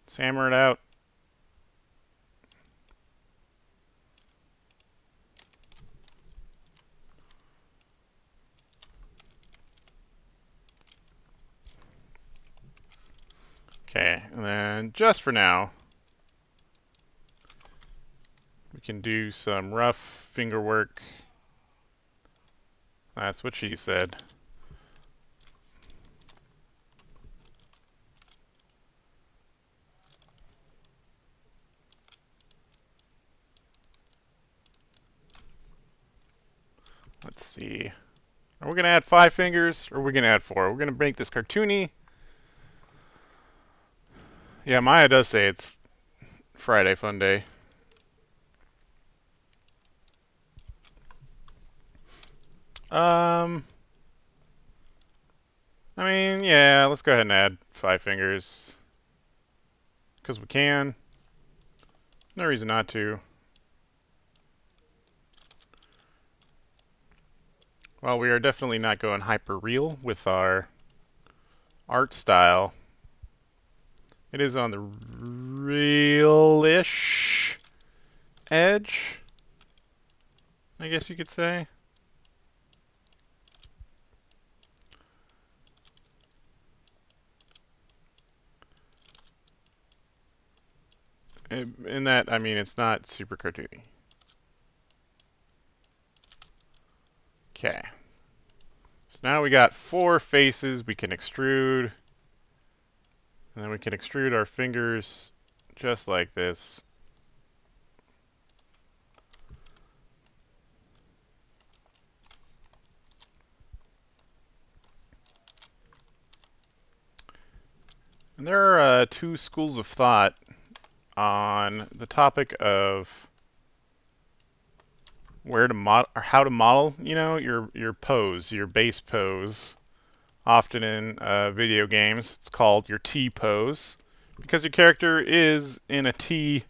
A: Let's hammer it out. Okay, and then just for now, we can do some rough finger work. That's what she said. Let's see. Are we going to add 5 fingers, or are we going to add 4? We're going to make this cartoony. Yeah, Maya does say it's Friday fun day. I mean, yeah, let's go ahead and add 5 fingers. Because we can. No reason not to. Well, we are definitely not going hyper real with our art style. It is on the real-ish edge, I guess you could say. In that, I mean, it's not super cartoony. Okay. So now we got 4 faces we can extrude. And then we can extrude our fingers just like this. And there are 2 schools of thought on the topic of where to model or how to model, you know, your pose, your base pose. Often in video games, it's called your T pose because your character is in a T,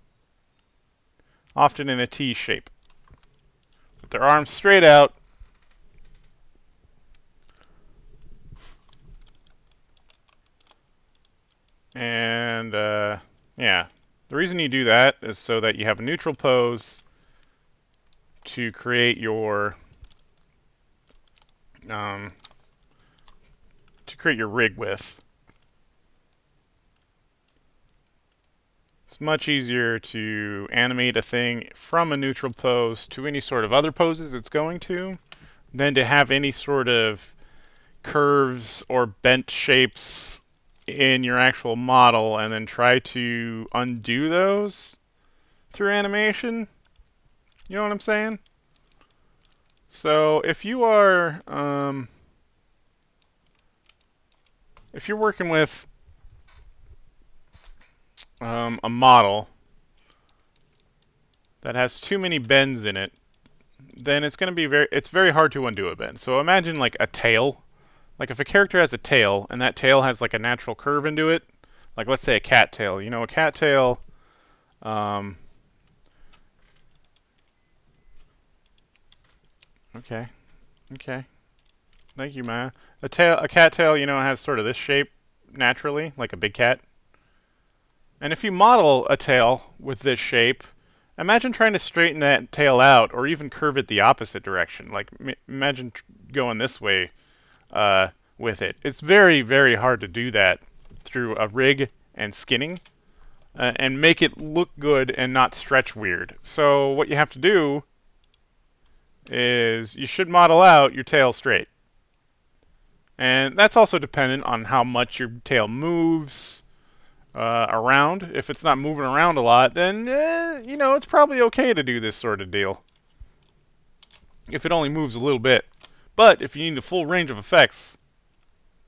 A: often in a T shape, with their arms straight out. And yeah, the reason you do that is so that you have a neutral pose to create your rig with. It's much easier to animate a thing from a neutral pose to any sort of other poses it's going to than to have any sort of curves or bent shapes in your actual model and then try to undo those through animation. You know what I'm saying? So if you are if you're working with a model that has too many bends in it, then it's going to be very hard to undo a bend. So imagine like a tail. Like if a character has a tail and that tail has like a natural curve into it, like let's say a cat tail. You know, a cat tail okay. Thank you, Maya. A cat tail, you know, has sort of this shape naturally, like a big cat. And if you model a tail with this shape, imagine trying to straighten that tail out or even curve it the opposite direction. Like imagine going this way with it. It's very, very hard to do that through a rig and skinning and make it look good and not stretch weird. So what you have to do is you should model out your tail straight. And that's also dependent on how much your tail moves around. If it's not moving around a lot, then, you know, it's probably okay to do this sort of deal. If it only moves a little bit. But if you need the full range of effects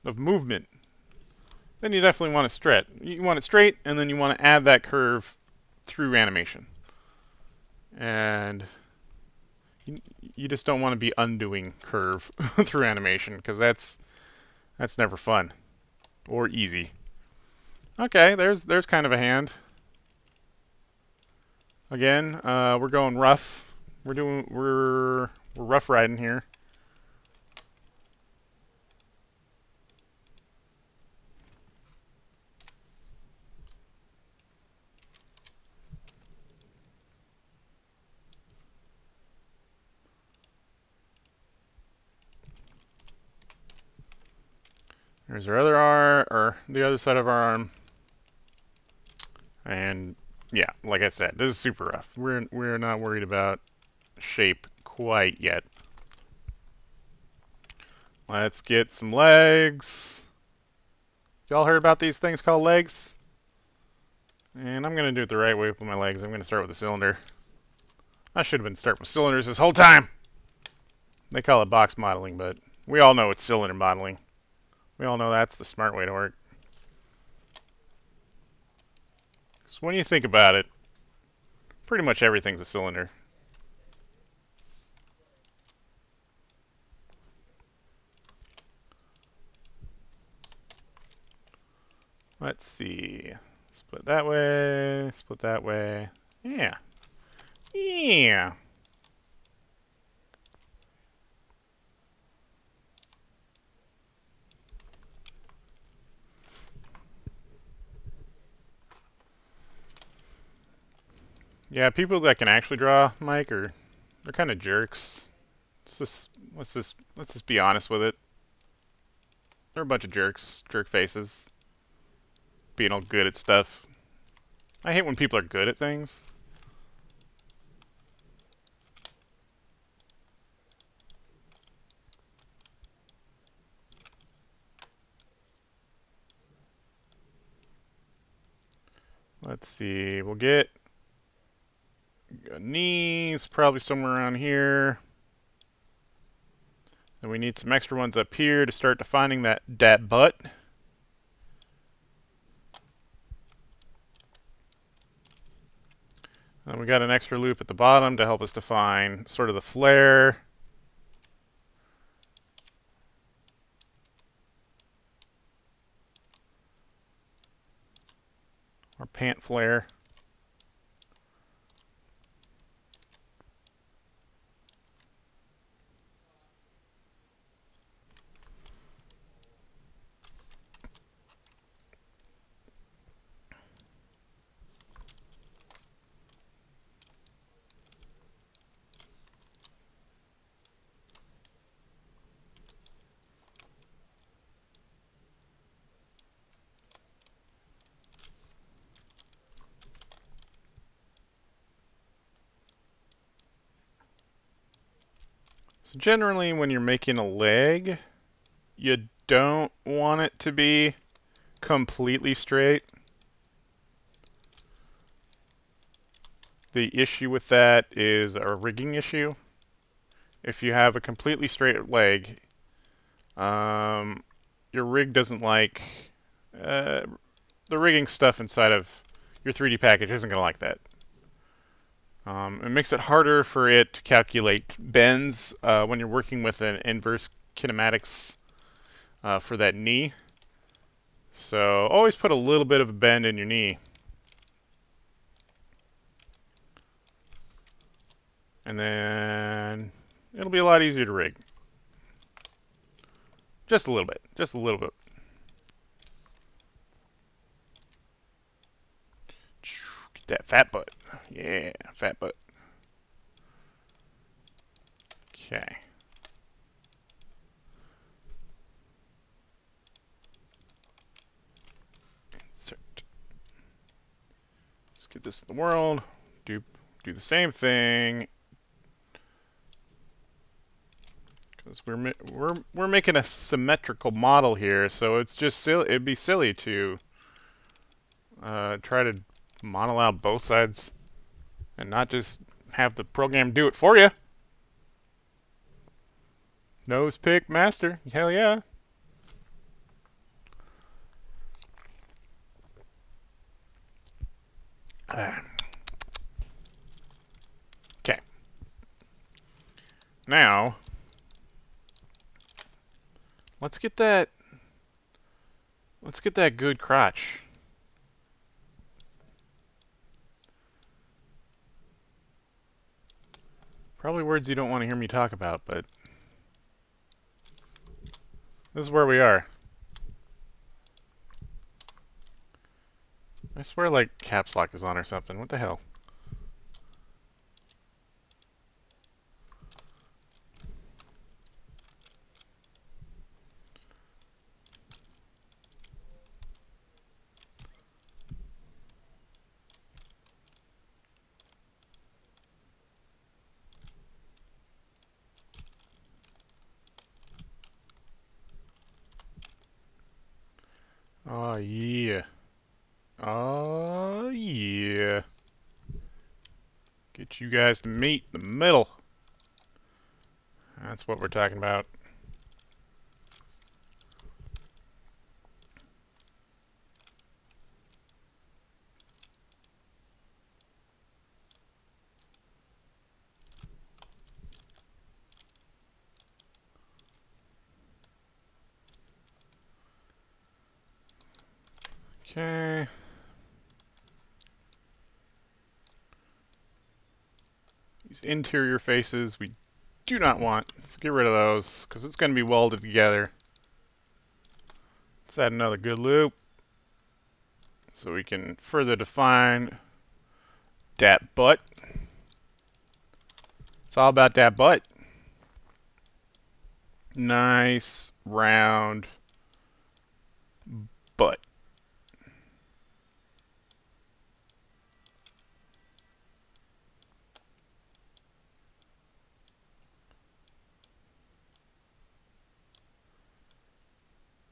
A: of movement, then you definitely want it straight. You want it straight, and then you want to add that curve through animation. And you just don't want to be undoing curve through animation, because that's never fun or easy. Okay, there's kind of a hand. Again, we're going rough. We're rough riding here. There's our other arm, or the other side of our arm. And yeah, like I said, this is super rough. We're not worried about shape quite yet. Let's get some legs. Y'all heard about these things called legs? And I'm gonna do it the right way with my legs. I'm gonna start with a cylinder. I should have been starting with cylinders this whole time. They call it box modeling, but we all know it's cylinder modeling. We all know that's the smart way to work. Because when you think about it, pretty much everything's a cylinder. Let's see. Split that way, split that way. Yeah. Yeah. Yeah, people that can actually draw, Mike, they're kind of jerks. Let's just be honest with it. They're a bunch of jerks, jerk faces, being all good at stuff. I hate when people are good at things. Let's see. We'll get knees probably somewhere around here. Then we need some extra ones up here to start defining that butt. And we got an extra loop at the bottom to help us define sort of the flare. Or pant flare. So generally when you're making a leg, you don't want it to be completely straight. The issue with that is a rigging issue. If you have a completely straight leg, your rig doesn't like the rigging stuff inside of your 3D package isn't going to like that. It makes it harder for it to calculate bends when you're working with an inverse kinematics for that knee. So always put a little bit of a bend in your knee. And then it'll be a lot easier to rig. Just a little bit. Just a little bit. Get that fat butt. Yeah, fat butt. Okay. Insert. Let's get this in the world. Do the same thing. Because we're making a symmetrical model here, so it's just silly. It'd be silly to try to model out both sides and not just have the program do it for you. Nose pick master. Hell yeah. Now, let's get that good crotch. Probably words you don't want to hear me talk about, but this is where we are. I swear like caps lock is on or something. What the hell? Oh yeah. Oh yeah. Get you guys to meet in the middle. That's what we're talking about. Okay. These interior faces we do not want. Let's get rid of those, because it's going to be welded together. Let's add another good loop, so we can further define that butt. It's all about that butt. Nice, round butt.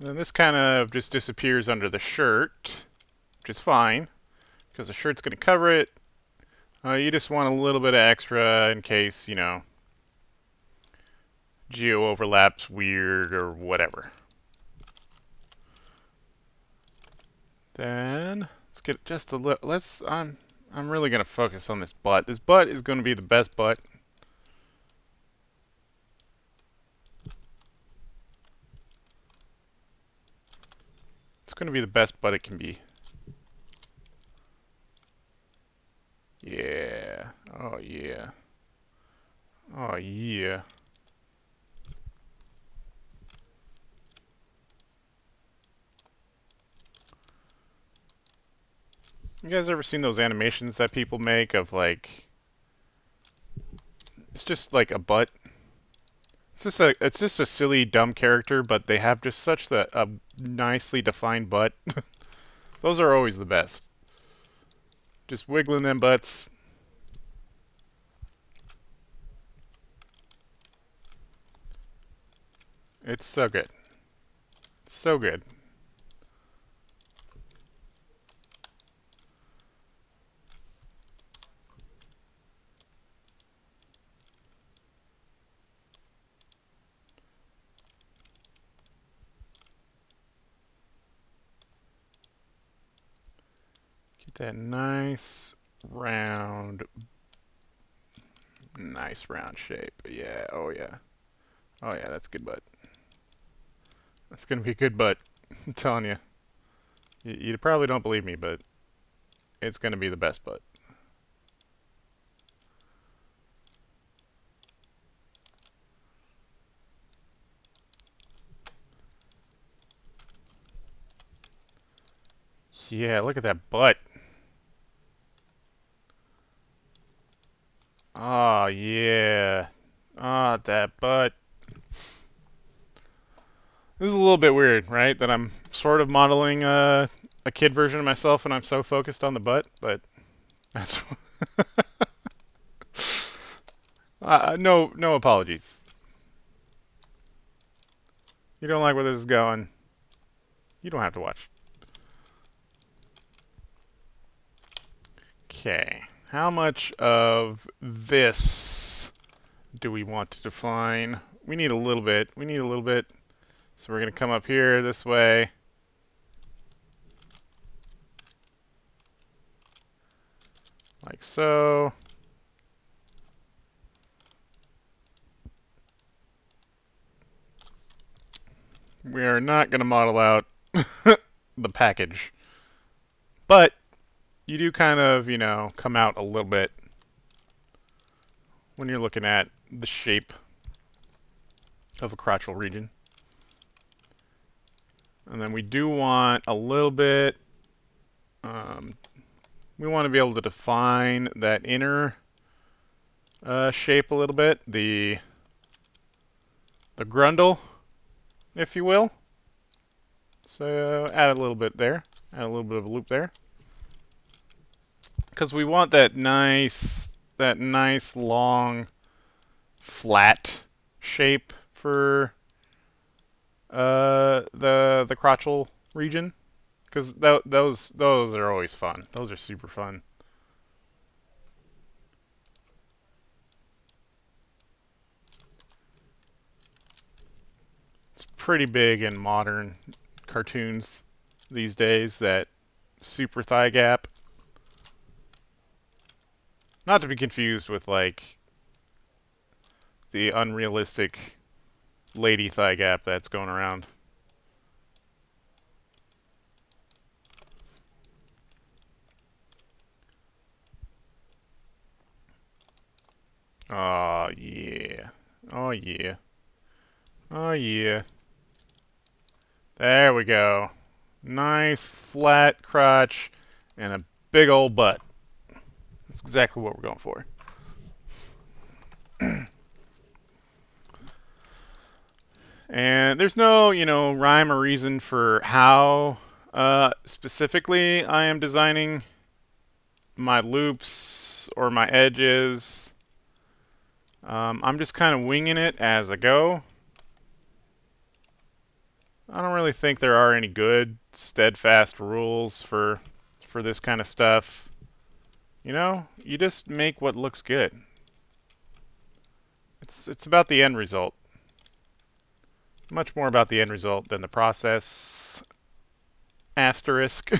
A: Then this kind of just disappears under the shirt, which is fine, because the shirt's going to cover it. You just want a little bit of extra in case, you know, geo overlaps weird or whatever. Then let's get just a little. I'm really going to focus on this butt. This butt is going to be the best butt. It's going to be the best butt it can be. Yeah. Oh, yeah. Oh, yeah. You guys ever seen those animations that people make of, like... It's just like a butt. It's just a silly, dumb character, but they have just such a nicely defined butt. Those are always the best. Just wiggling them butts. It's so good. So good. Get that nice round shape. Yeah, oh yeah. Oh yeah, that's good butt. That's gonna be a good butt. I'm telling you. You probably don't believe me, but it's gonna be the best butt. Yeah, look at that butt. Oh yeah. Ah, that butt. This is a little bit weird, right? That I'm sort of modeling a kid version of myself and I'm so focused on the butt, but that's no apologies. You don't like where this is going, you don't have to watch. Okay, how much of this do we want to define? We need a little bit. We need a little bit. So we're going to come up here this way. Like so. we are not going to model out the package. But you do kind of, come out a little bit when you're looking at the shape of a crotchal region. And then we do want a little bit, we want to be able to define that inner shape a little bit, the grundle, if you will. So add a little bit there, add a little bit of a loop there, because we want that nice long flat shape for the crotchal region, because those are always fun. Those are super fun. It's pretty big in modern cartoons these days, that super thigh gap. Not to be confused with like the unrealistic lady thigh gap that's going around. Oh yeah. Oh yeah. Oh yeah. There we go. Nice flat crotch and a big old butt. That's exactly what we're going for. And there's no, rhyme or reason for how specifically I am designing my loops or my edges. I'm just kind of winging it as I go. I don't really think there are any good, steadfast rules for this kind of stuff. You just make what looks good. It's about the end result. Much more about the end result than the process. Asterisk.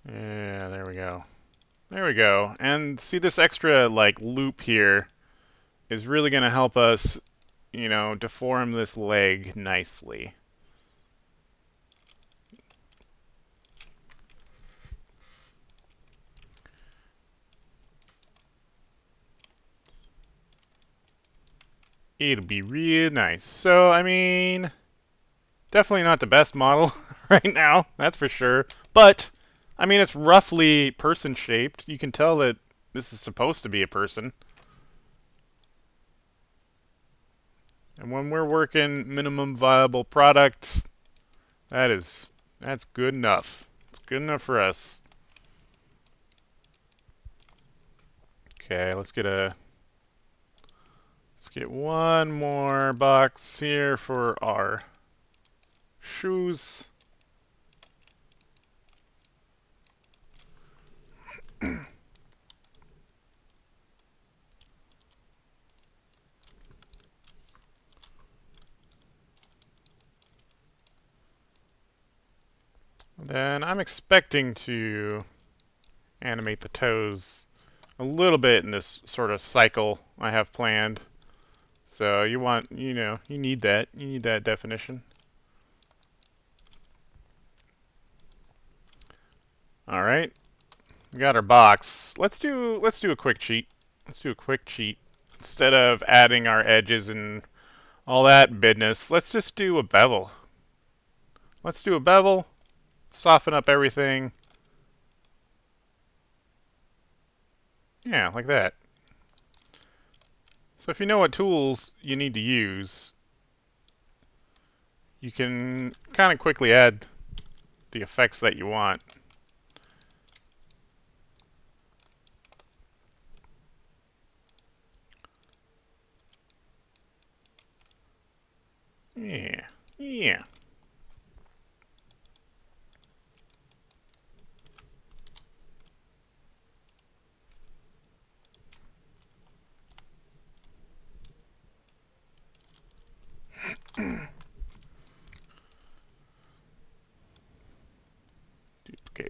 A: Yeah, there we go. There we go. And see, this extra like loop here is really going to help us, deform this leg nicely. It'll be real nice. So, I mean, definitely not the best model right now, that's for sure. But, I mean, it's roughly person-shaped. You can tell that this is supposed to be a person. And when we're working minimum viable product, that's good enough. It's good enough for us. Okay, let's get one more box here for our shoes. Then I'm expecting to animate the toes a little bit in this sort of cycle I have planned. So you want, you need that. You need that definition. All right. We got our box. Let's do a quick cheat. Let's do a quick cheat. Instead of adding our edges and all that business, let's just do a bevel. Let's do a bevel. Soften up everything. Yeah, like that. So if you know what tools you need to use, you can kind of quickly add the effects that you want. Yeah, yeah.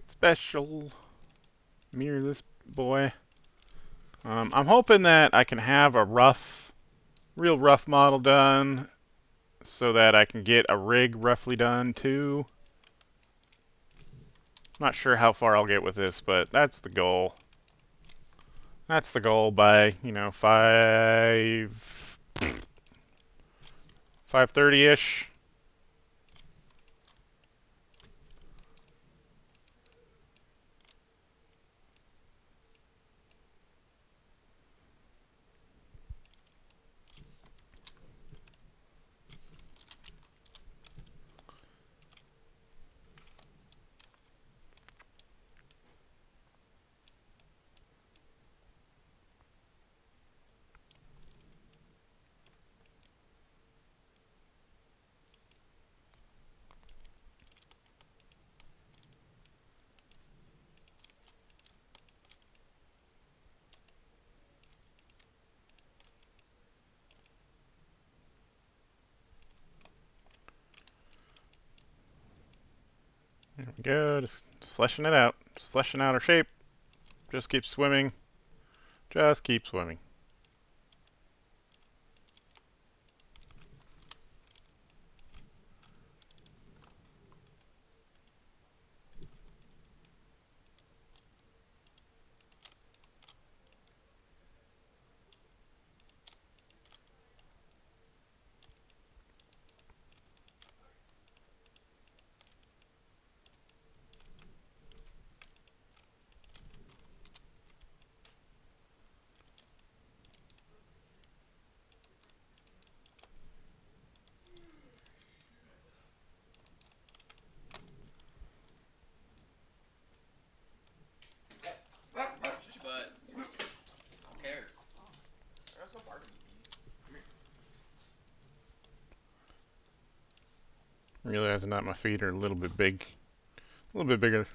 A: it special. Mirror this boy. I'm hoping that I can have a real rough model done so that I can get a rig roughly done too. Not sure how far I'll get with this, but that's the goal. That's the goal by, 5:30-ish. There we go, just fleshing it out. Just fleshing out our shape. Just keep swimming. Just keep swimming.
B: Shut your butt. I don't care. There's no part of me. Come here.
A: Realizing that my feet are a little bit big. A little bit bigger.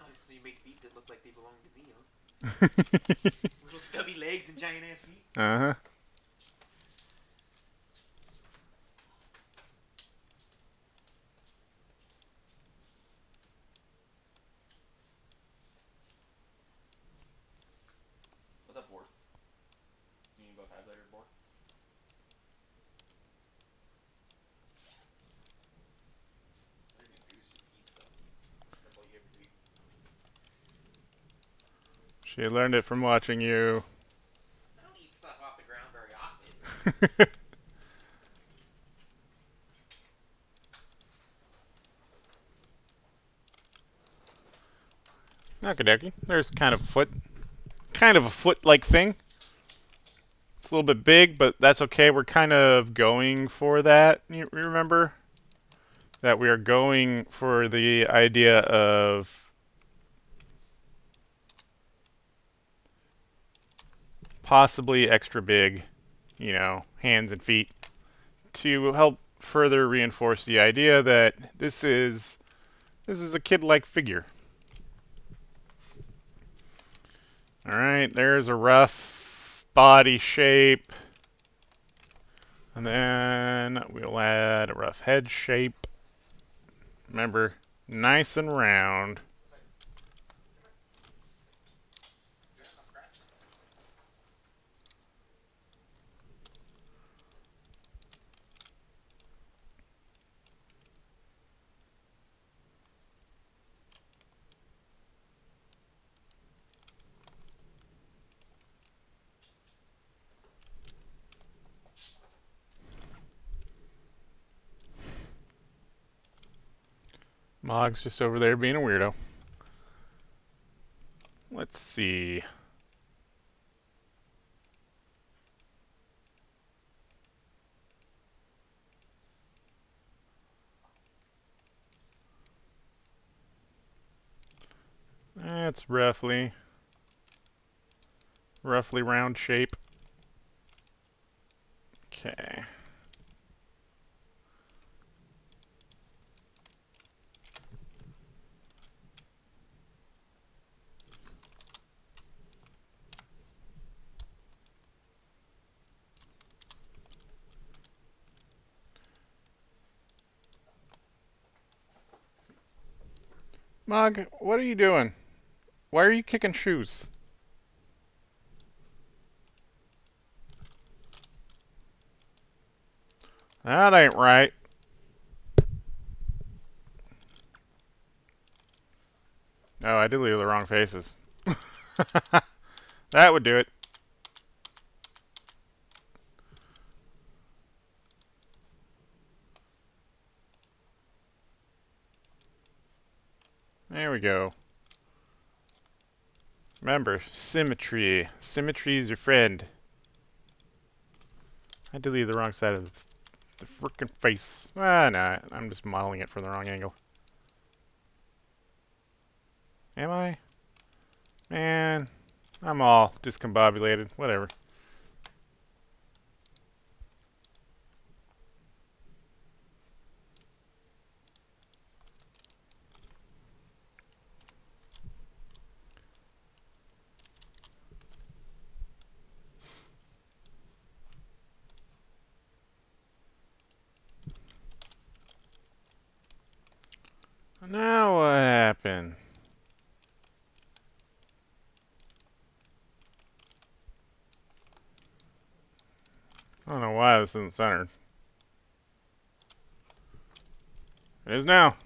B: Oh, so you make feet that look like they belong to me, huh? Little stubby legs and giant ass feet.
A: Uh-huh.
B: What's up, Borth? You need to go outside later, Borth? All you're gonna do is eat stuff. That's all you ever do.
A: She learned it from watching you.
B: I don't eat stuff off the ground very often.
A: Okey-dokey. There's kind of a foot-like thing. It's a little bit big, but that's okay. We're kind of going for that. You remember that we are going for the idea of possibly extra big, hands and feet to help further reinforce the idea that this is a kid-like figure. All right, there's a rough body shape. And then we'll add a rough head shape. Remember, nice and round. Mog's just over there being a weirdo. Let's see. That's roughly round shape. Okay. Mug, what are you doing? Why are you kicking shoes? That ain't right. Oh, I did leave the wrong faces. That would do it. There we go. Remember, symmetry. Symmetry is your friend. I did leave the wrong side of the frickin' face. Ah, nah, I'm just modeling it from the wrong angle. Am I? Man, I'm all discombobulated. Whatever. Now what happened? I don't know why this isn't centered. It is now.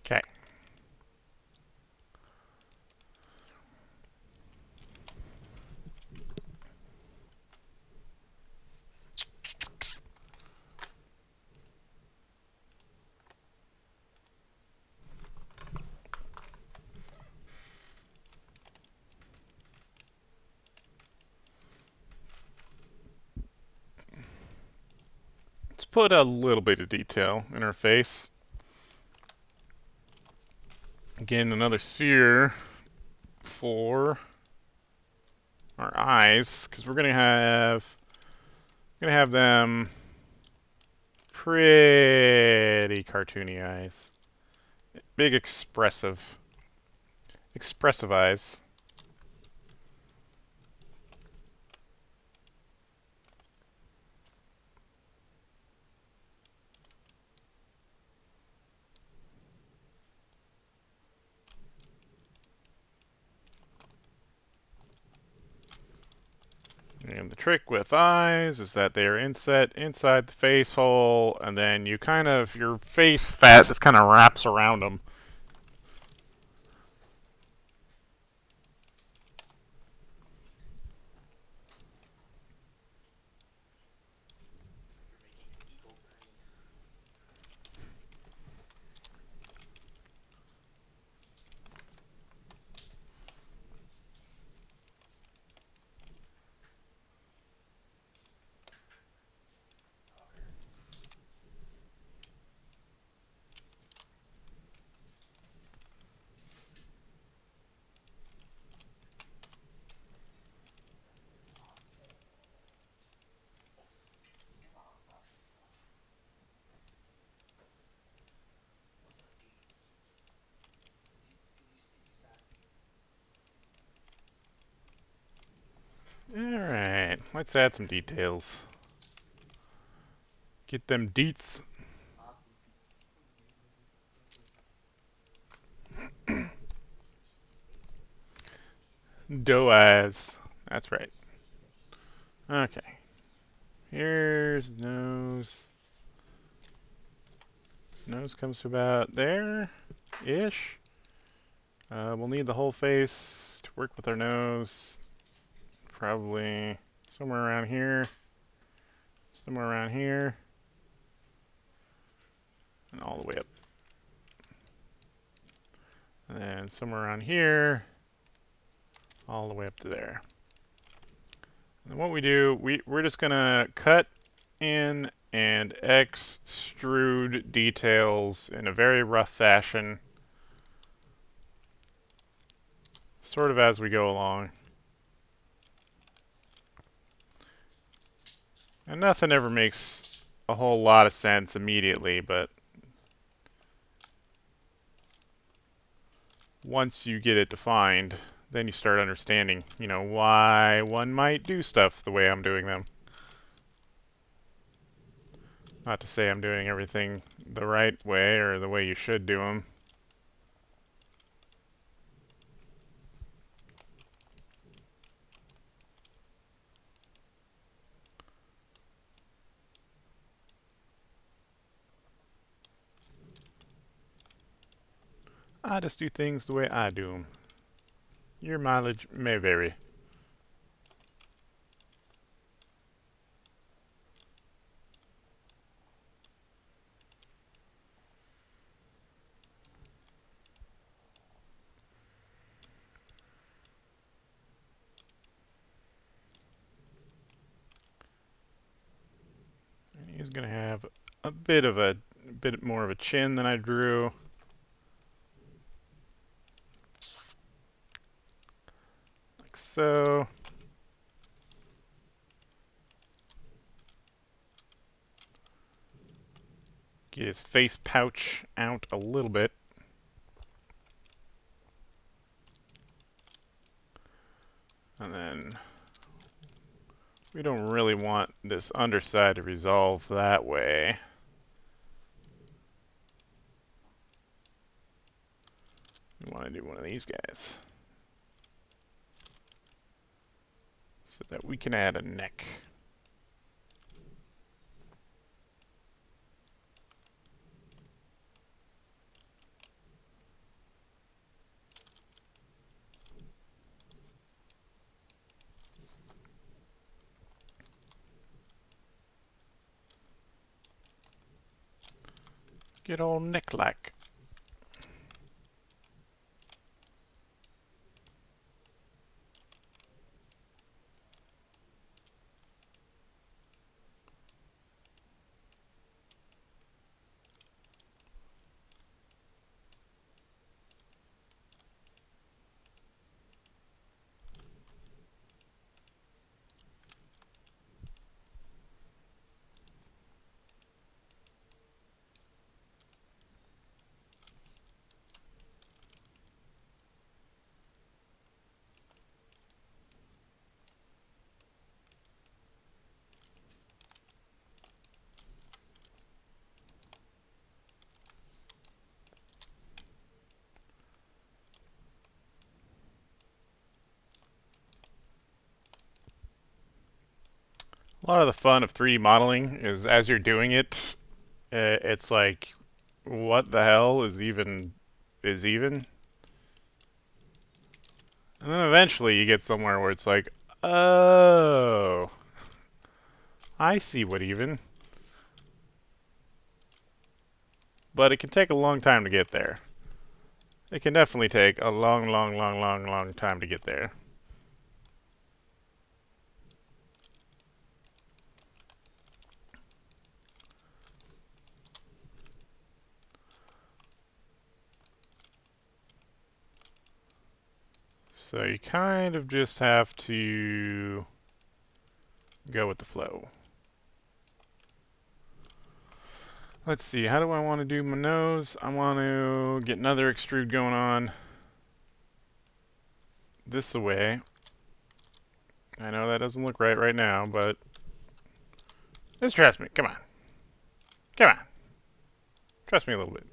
A: Okay. Let's put a little bit of detail in her face. Again, another sphere for our eyes, because we're gonna have them pretty cartoony eyes. Big expressive eyes. And the trick with eyes is that they are inset inside the face hole, and then you kind of, your face fat just kind of wraps around them. Alright, let's add some details. Get them deets. Doe eyes. That's right. Okay. Here's the nose. Nose comes to about there-ish. We'll need the whole face to work with our nose. Probably somewhere around here. Somewhere around here. And all the way up. And then somewhere around here. All the way up to there. And what we do, we're just going to cut in and extrude details in a very rough fashion. Sort of as we go along. And nothing ever makes a whole lot of sense immediately, but once you get it defined, then you start understanding, you know, why one might do stuff the way I'm doing them. Not to say I'm doing everything the right way or the way you should do them. I just do things the way I do them. Your mileage may vary. And he's going to have a bit more of a chin than I drew. Like so. Get his face pouch out a little bit. And then we don't really want this underside to resolve that way. We want to do one of these guys so that we can add a neck. Get all neck-like. A lot of the fun of 3D modeling is as you're doing it, it's like, what the hell is even? And then eventually you get somewhere where it's like, oh, I see what even. But it can take a long time to get there. It can definitely take a long time to get there. So you kind of just have to go with the flow. Let's see, how do I want to do my nose? I want to get another extrude going on this way. I know that doesn't look right now, but just trust me. Come on. Come on. Trust me a little bit.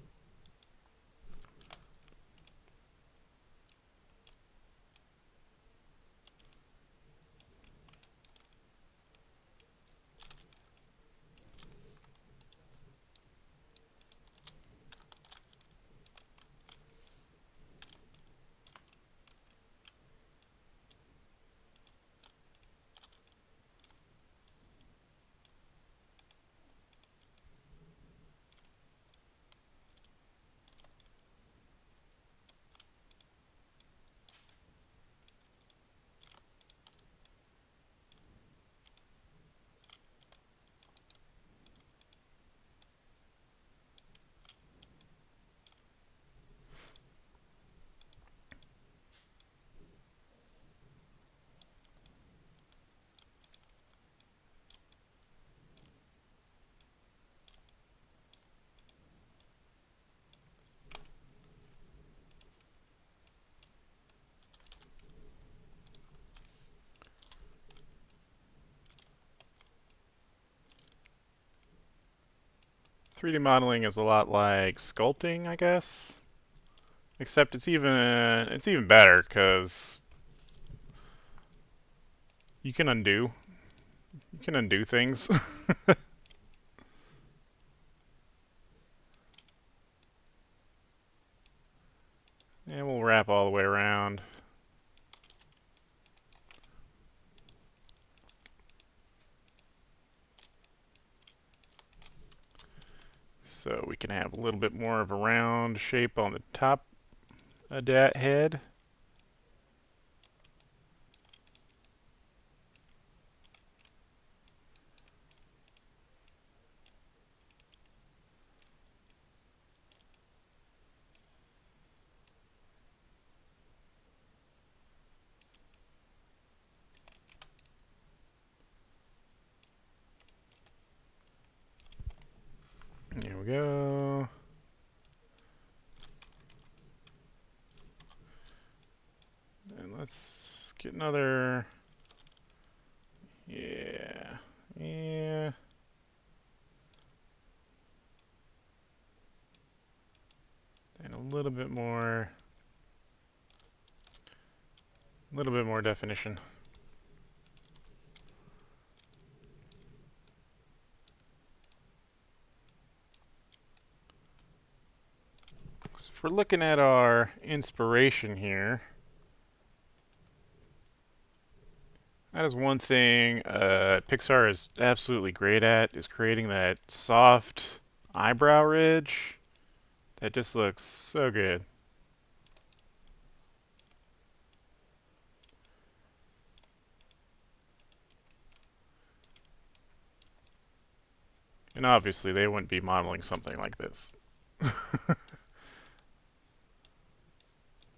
A: 3D modeling is a lot like sculpting, I guess. Except it's even better because you can undo. You can undo things. And we'll wrap all the way around. So we can have a little bit more of a round shape on the top of that head. There we go. And let's get another. Yeah. Yeah. And a little bit more. A little bit more definition. So if we're looking at our inspiration here, that is one thing Pixar is absolutely great at, is creating that soft eyebrow ridge that just looks so good. And obviously they wouldn't be modeling something like this.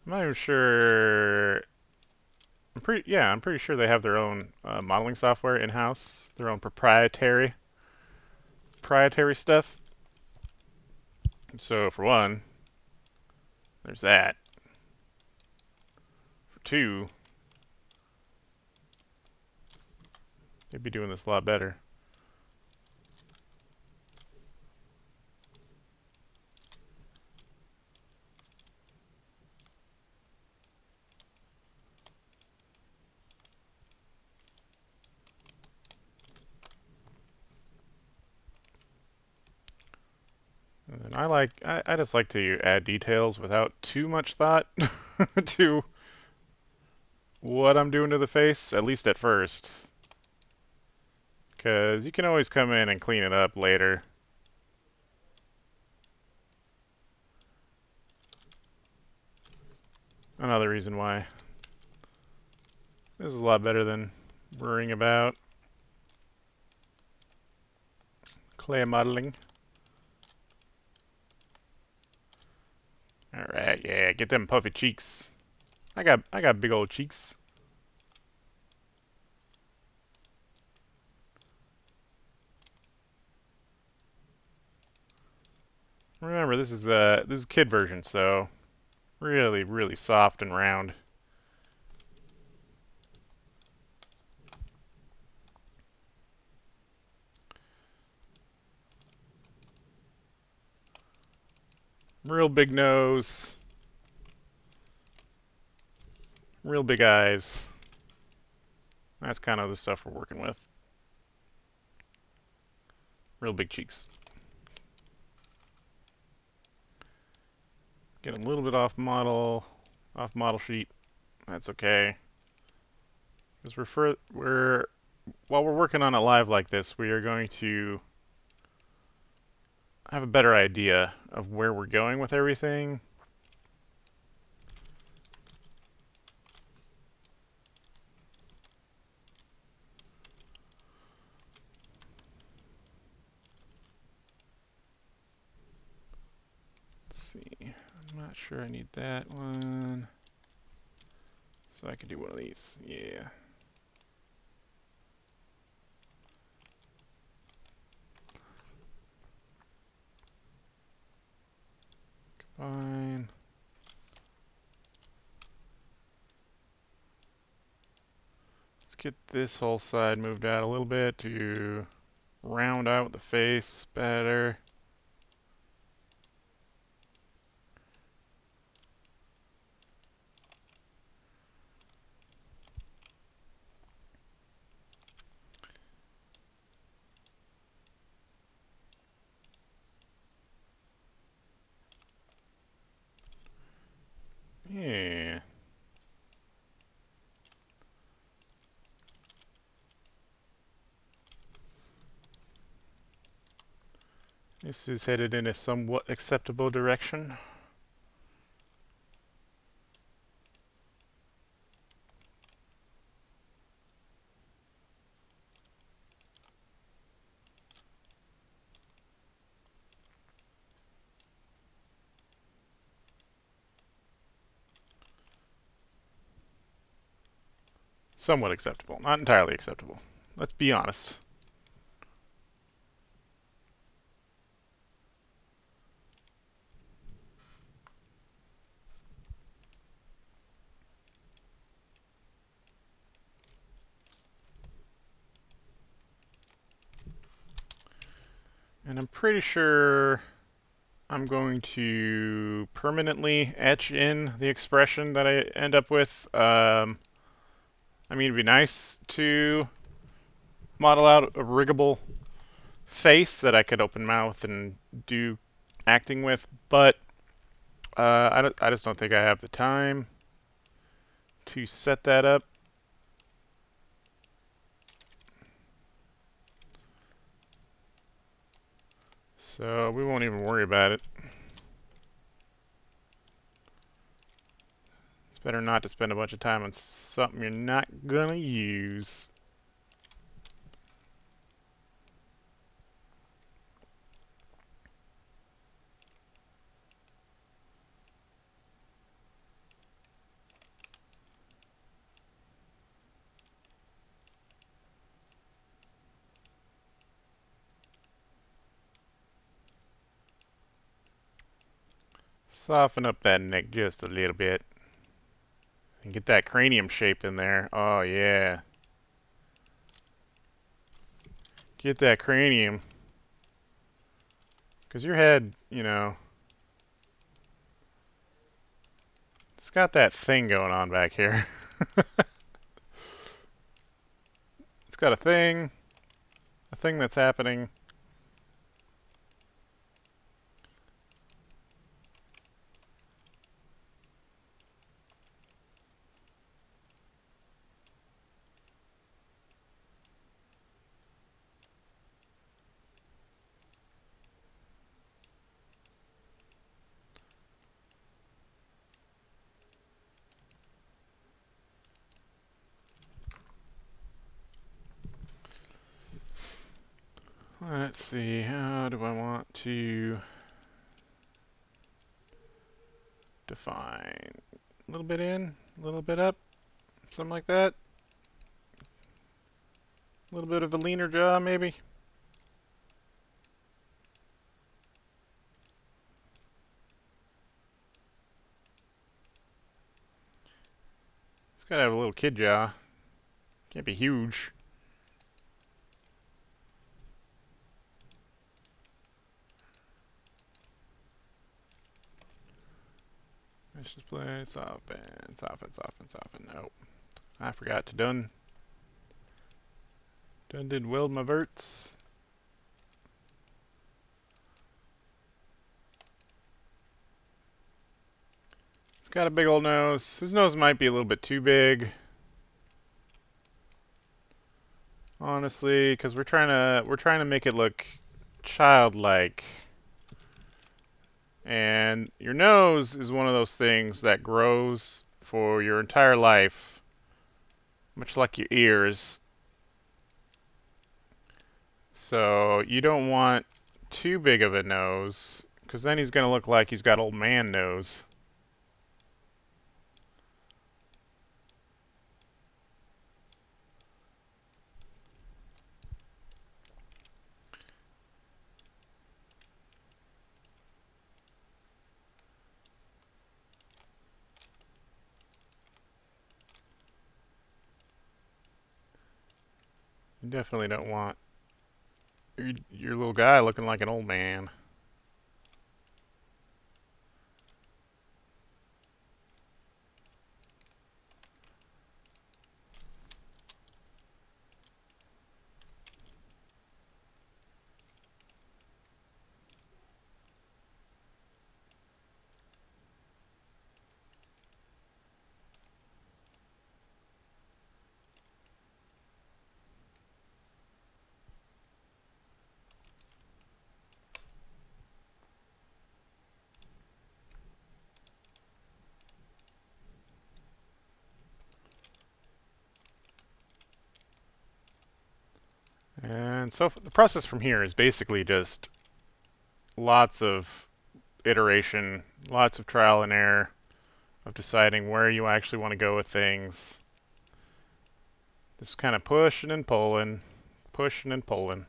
A: I'm not even sure. I'm pretty sure they have their own modeling software in-house, their own proprietary stuff. So for one, there's that. For two, they'd be doing this a lot better. And I just like to add details without too much thought to what I'm doing to the face, at least at first. Because you can always come in and clean it up later. Another reason why this is a lot better than worrying about clay modeling. Alright, yeah, get them puffy cheeks. I got big old cheeks. Remember, this is kid version, so really soft and round. Real big nose. Real big eyes. That's kind of the stuff we're working with. Real big cheeks. Get a little bit off model sheet. That's okay. Because while we're working on it live like this, we are going to have a better idea of where we're going with everything. Let's see. I'm not sure I need that one. So I could do one of these. Yeah. Fine. Let's get this whole side moved out a little bit to round out the face better. Yeah. This is headed in a somewhat acceptable direction. Somewhat acceptable. Not entirely acceptable. Let's be honest. And I'm pretty sure I'm going to permanently etch in the expression that I end up with. I mean, it'd be nice to model out a riggable face that I could open mouth and do acting with, but I just don't think I have the time to set that up. So we won't even worry about it. It's better not to spend a bunch of time on something you're not gonna use. Soften up that neck just a little bit. And get that cranium shape in there. Oh, yeah. Get that cranium. Because your head, you know, it's got that thing going on back here. It's got a thing that's happening. Let's see, how do I want to define? A little bit in, a little bit up, something like that. A little bit of a leaner jaw, maybe. It's gotta have a little kid jaw. Can't be huge. Let's just play soften, soften, soften, soften. Nope. I forgot to done did weld my verts. He's got a big old nose. His nose might be a little bit too big. Honestly, because we're trying to make it look childlike. And your nose is one of those things that grows for your entire life, much like your ears. So you don't want too big of a nose, because then he's going to look like he's got old man nose. You definitely don't want your little guy looking like an old man. And so the process from here is basically just lots of iteration, lots of trial and error of deciding where you actually want to go with things. Just kind of pushing and pulling, pushing and pulling.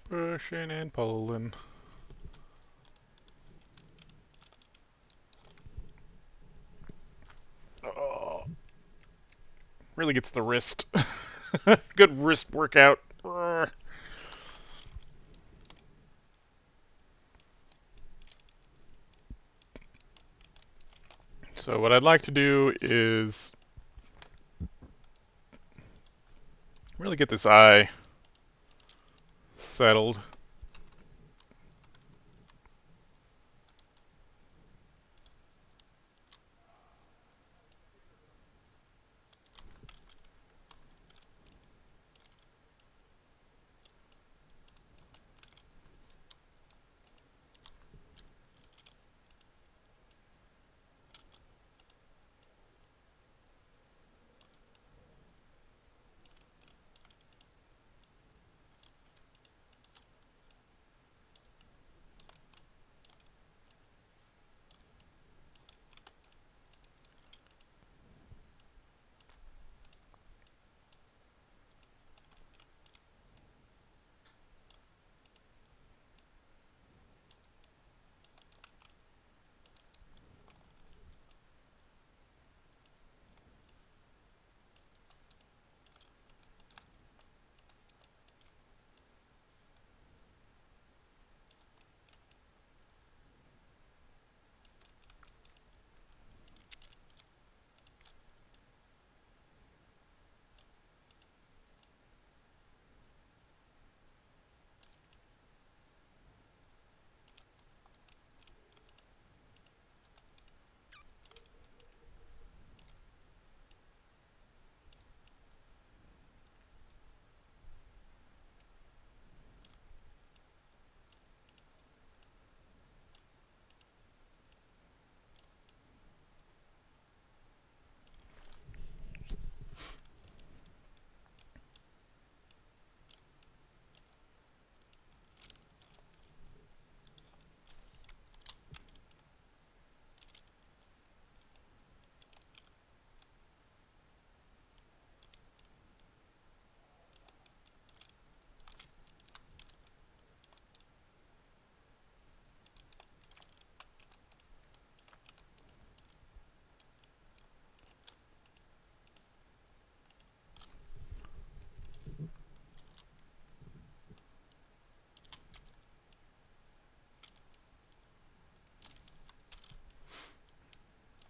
A: Pushing and pulling. Oh, really gets the wrist. Good wrist workout. So what I'd like to do is really get this eye settled.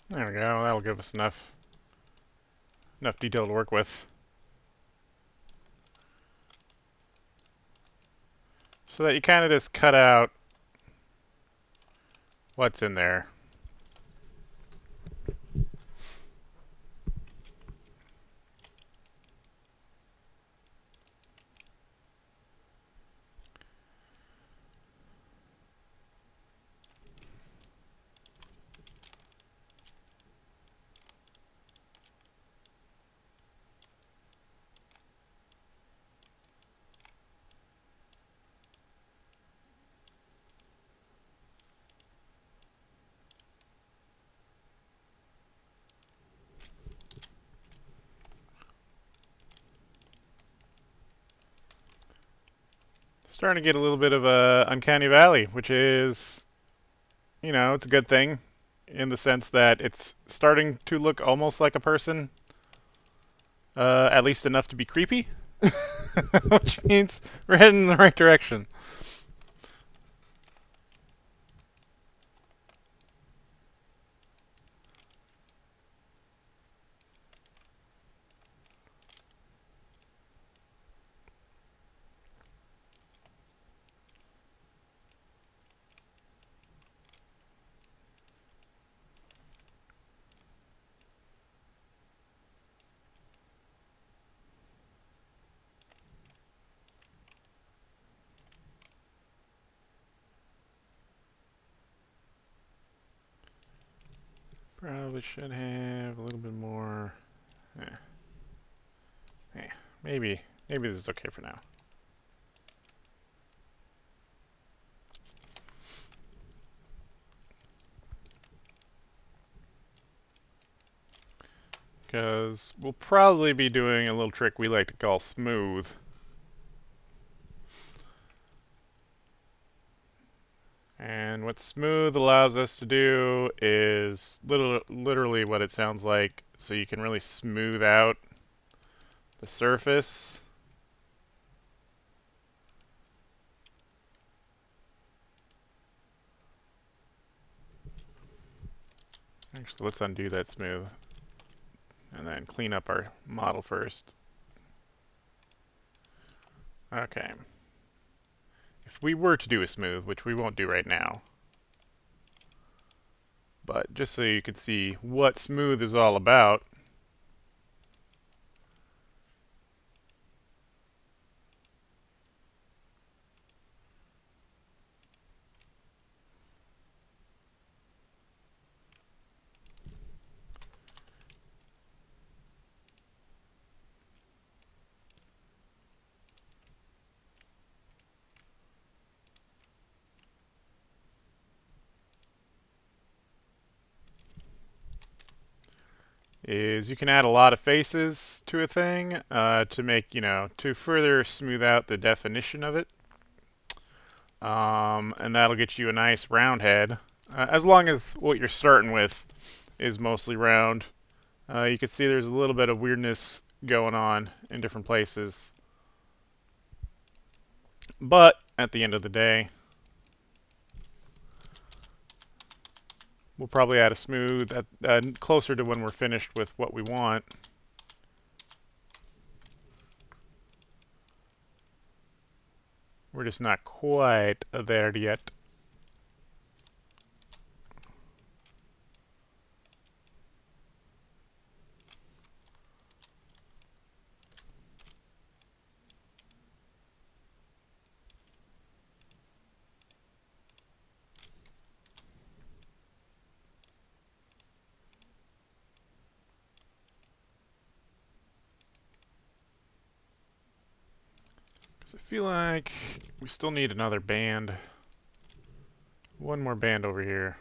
A: There we go. That'll give us enough detail to work with. so that you kind of just cut out what's in there. Starting to get a little bit of a uncanny valley, which is, you know, it's a good thing in the sense that it's starting to look almost like a person, at least enough to be creepy, which means we're heading in the right direction. Probably should have a little bit more. Maybe this is okay for now. Because we'll probably be doing a little trick we like to call smooth. And what smooth allows us to do is literally what it sounds like, so you can really smooth out the surface. Actually, let's undo that smooth and then clean up our model first. Okay. If we were to do a smooth, which we won't do right now, but just so you can see what smooth is all about, is you can add a lot of faces to a thing to make, you know, to further smooth out the definition of it. And that'll get you a nice round head. As long as what you're starting with is mostly round. You can see there's a little bit of weirdness going on in different places. But at the end of the day, we'll probably add a smooth closer to when we're finished with what we want. We're just not quite there yet. I feel like we still need another band. One more band over here.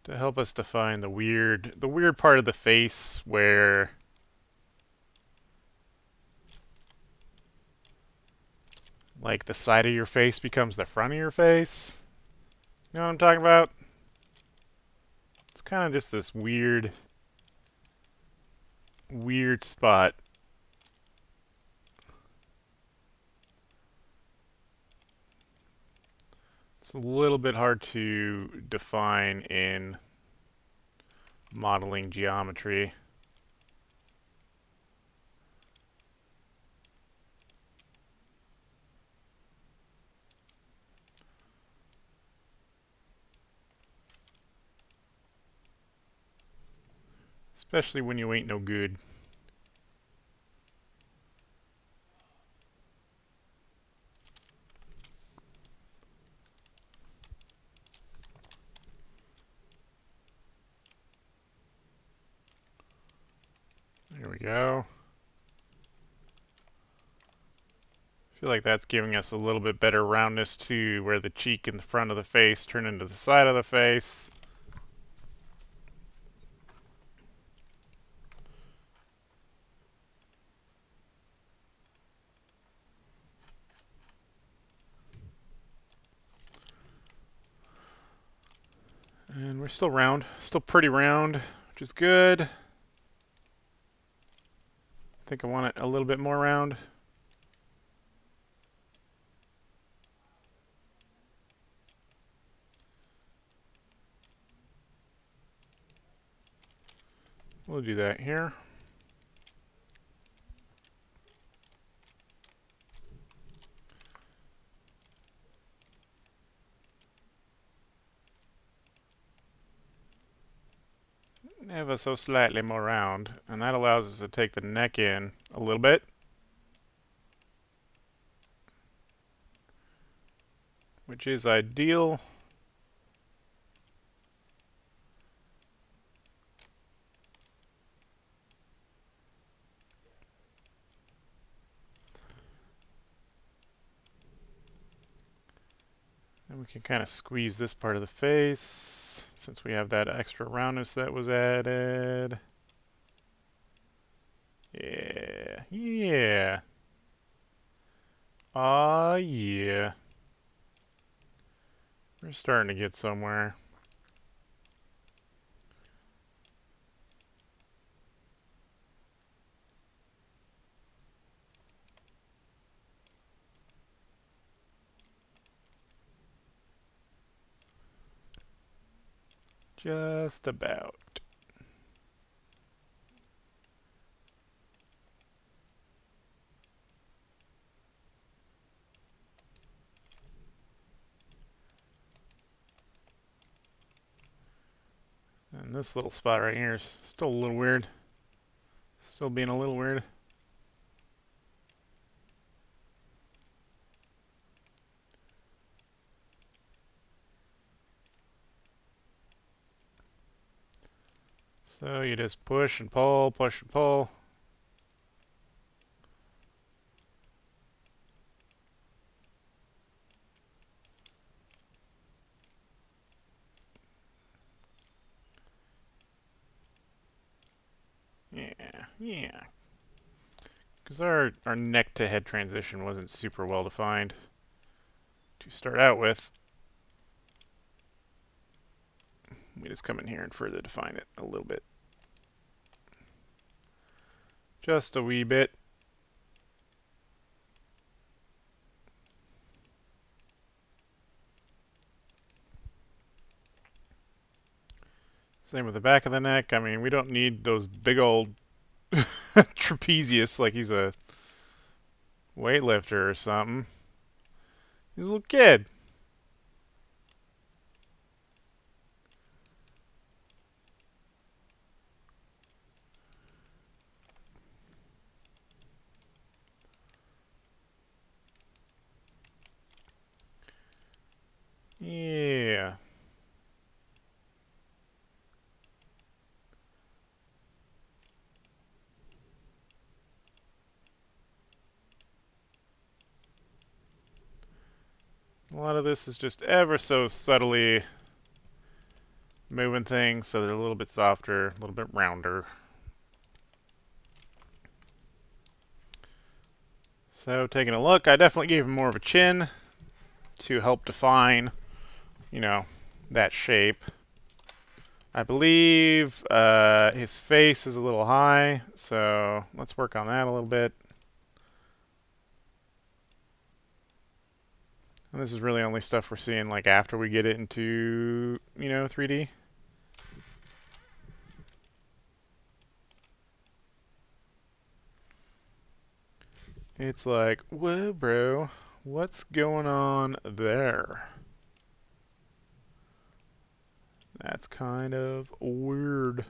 A: To help us define the weird part of the face where like the side of your face becomes the front of your face. You know what I'm talking about? It's kind of just this weird spot. It's a little bit hard to define in modeling geometry. Especially when you ain't no good. There we go. I feel like that's giving us a little bit better roundness to where the cheek and the front of the face turn into the side of the face. And we're still round, still pretty round, which is good. I think I want it a little bit more round. We'll do that here. Ever so slightly more round, and that allows us to take the neck in a little bit. Which is ideal. And we can kind of squeeze this part of the face since we have that extra roundness that was added. Yeah, yeah. Aw, yeah. We're starting to get somewhere. Just about. And this little spot right here is still a little weird. Still being a little weird. So you just push and pull, push and pull. Yeah, yeah. Because our neck to head transition wasn't super well defined to start out with. We just come in here and further define it a little bit. Just a wee bit. Same with the back of the neck. I mean, we don't need those big old trapezius like he's a weightlifter or something. He's a little kid. Yeah. A lot of this is just ever so subtly moving things so they're a little bit softer, a little bit rounder. So taking a look, I definitely gave him more of a chin to help define, you know, that shape. I believe his face is a little high, so let's work on that a little bit. And this is really only stuff we're seeing like after we get it into, 3D. It's like, whoa, bro, what's going on there? That's kind of weird.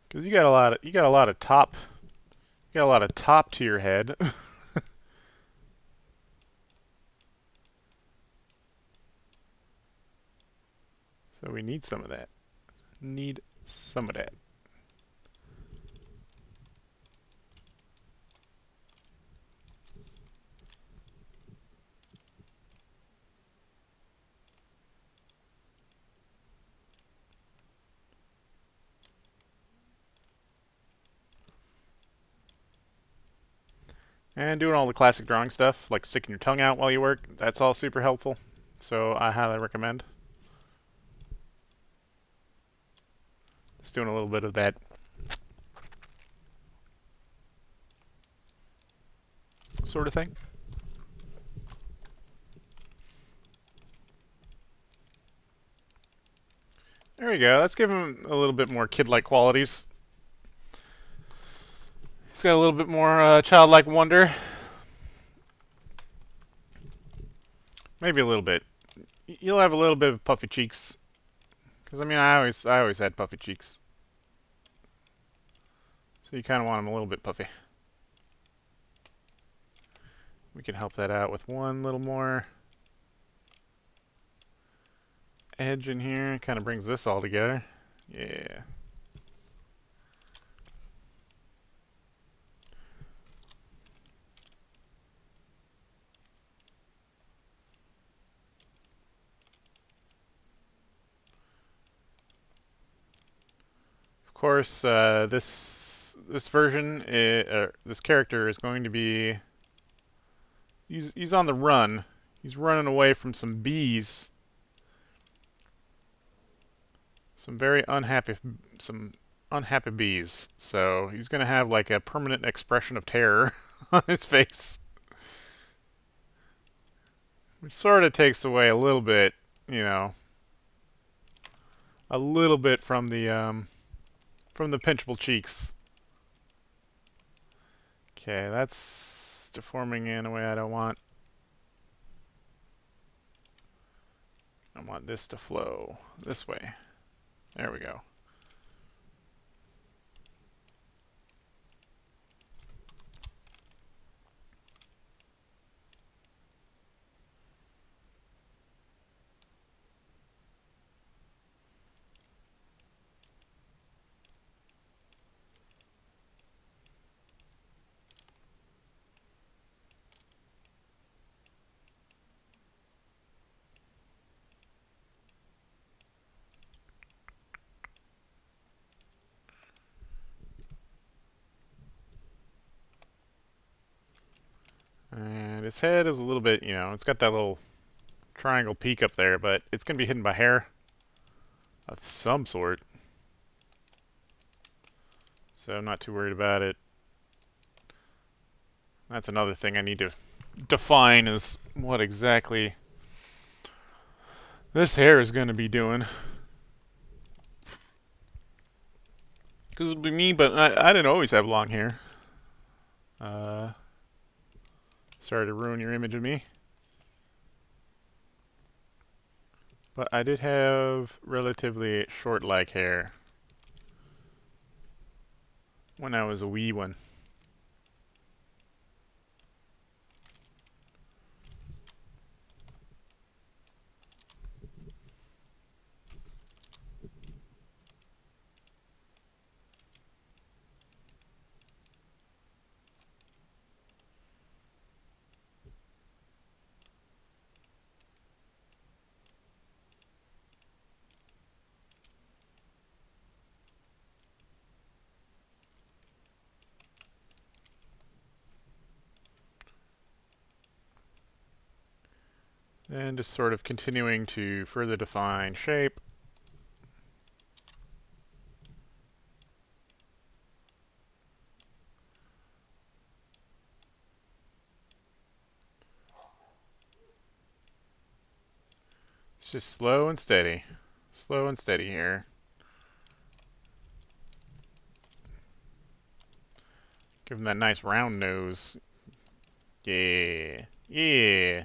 A: Because you got a lot of top, you got a lot of top to your head. So we need some of that. Need some of that. And doing all the classic drawing stuff, like sticking your tongue out while you work, that's all super helpful. So I highly recommend. Just doing a little bit of that sort of thing. There we go. Let's give him a little bit more kid-like qualities. He's got a little bit more childlike wonder. Maybe a little bit. You'll have a little bit of puffy cheeks. Because, I mean, I always had puffy cheeks. So you kind of want them a little bit puffy. We can help that out with one little more edge in here. Kind of brings this all together. Yeah. Of course, this version, this character is going to be. He's on the run. He's running away from some bees. Some unhappy bees. So he's gonna have like a permanent expression of terror on his face, which sort of takes away a little bit, a little bit from the pinchable cheeks. Okay, that's deforming in a way I don't want. I want this to flow this way. There we go. And his head is a little bit, it's got that little triangle peak up there, but it's going to be hidden by hair of some sort. So I'm not too worried about it. That's another thing I need to define is what exactly this hair is going to be doing. Because it'll be me, but I didn't always have long hair. Sorry to ruin your image of me. But I did have relatively short like hair when I was a wee one. And just sort of continuing to further define shape. It's just slow and steady. Slow and steady here. Give him that nice round nose. Yeah. Yeah.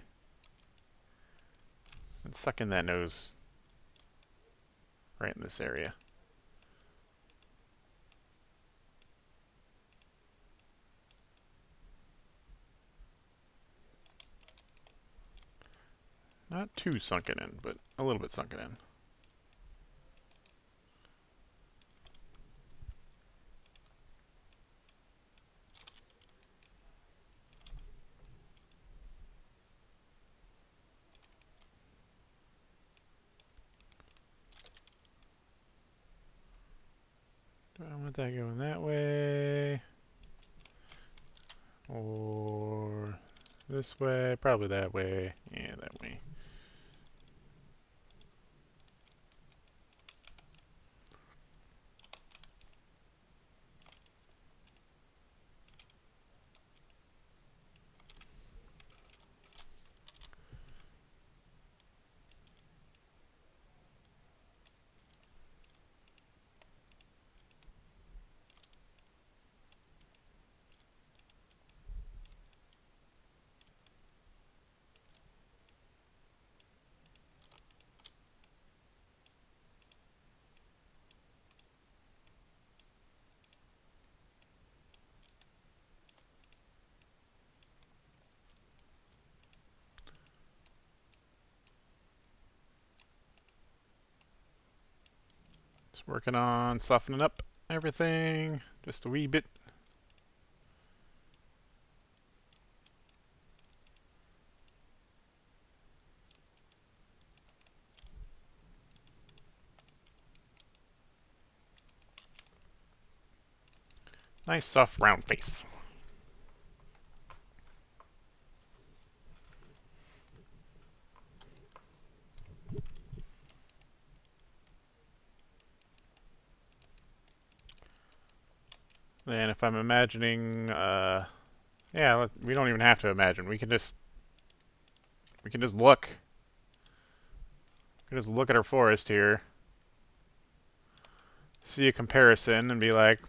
A: And suck in that nose. Right in this area. Not too sunken in, but a little bit sunken in. Do I want that going that way? Or this way? Probably that way. Yeah, that way. Just working on softening up everything just a wee bit. Nice soft round face. Then if I'm imagining, yeah, we don't even have to imagine. We can just look. We can just look at our forest here, see a comparison, and be like,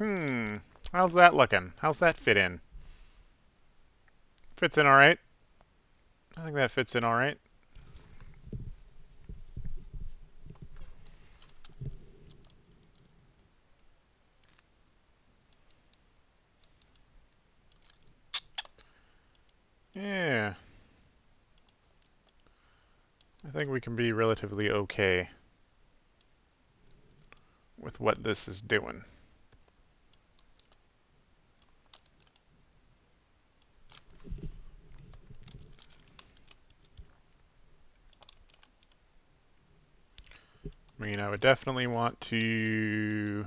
A: how's that looking? How's that fit in? Fits in all right. I think that fits in all right. Yeah. I think we can be relatively okay with what this is doing. I mean, I would definitely want to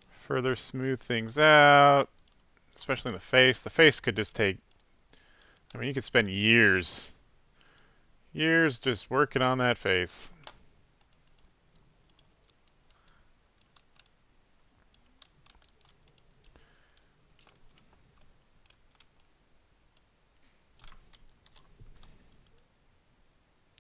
A: further smooth things out, especially in the face. The face could just take, I mean, you could spend years just working on that face.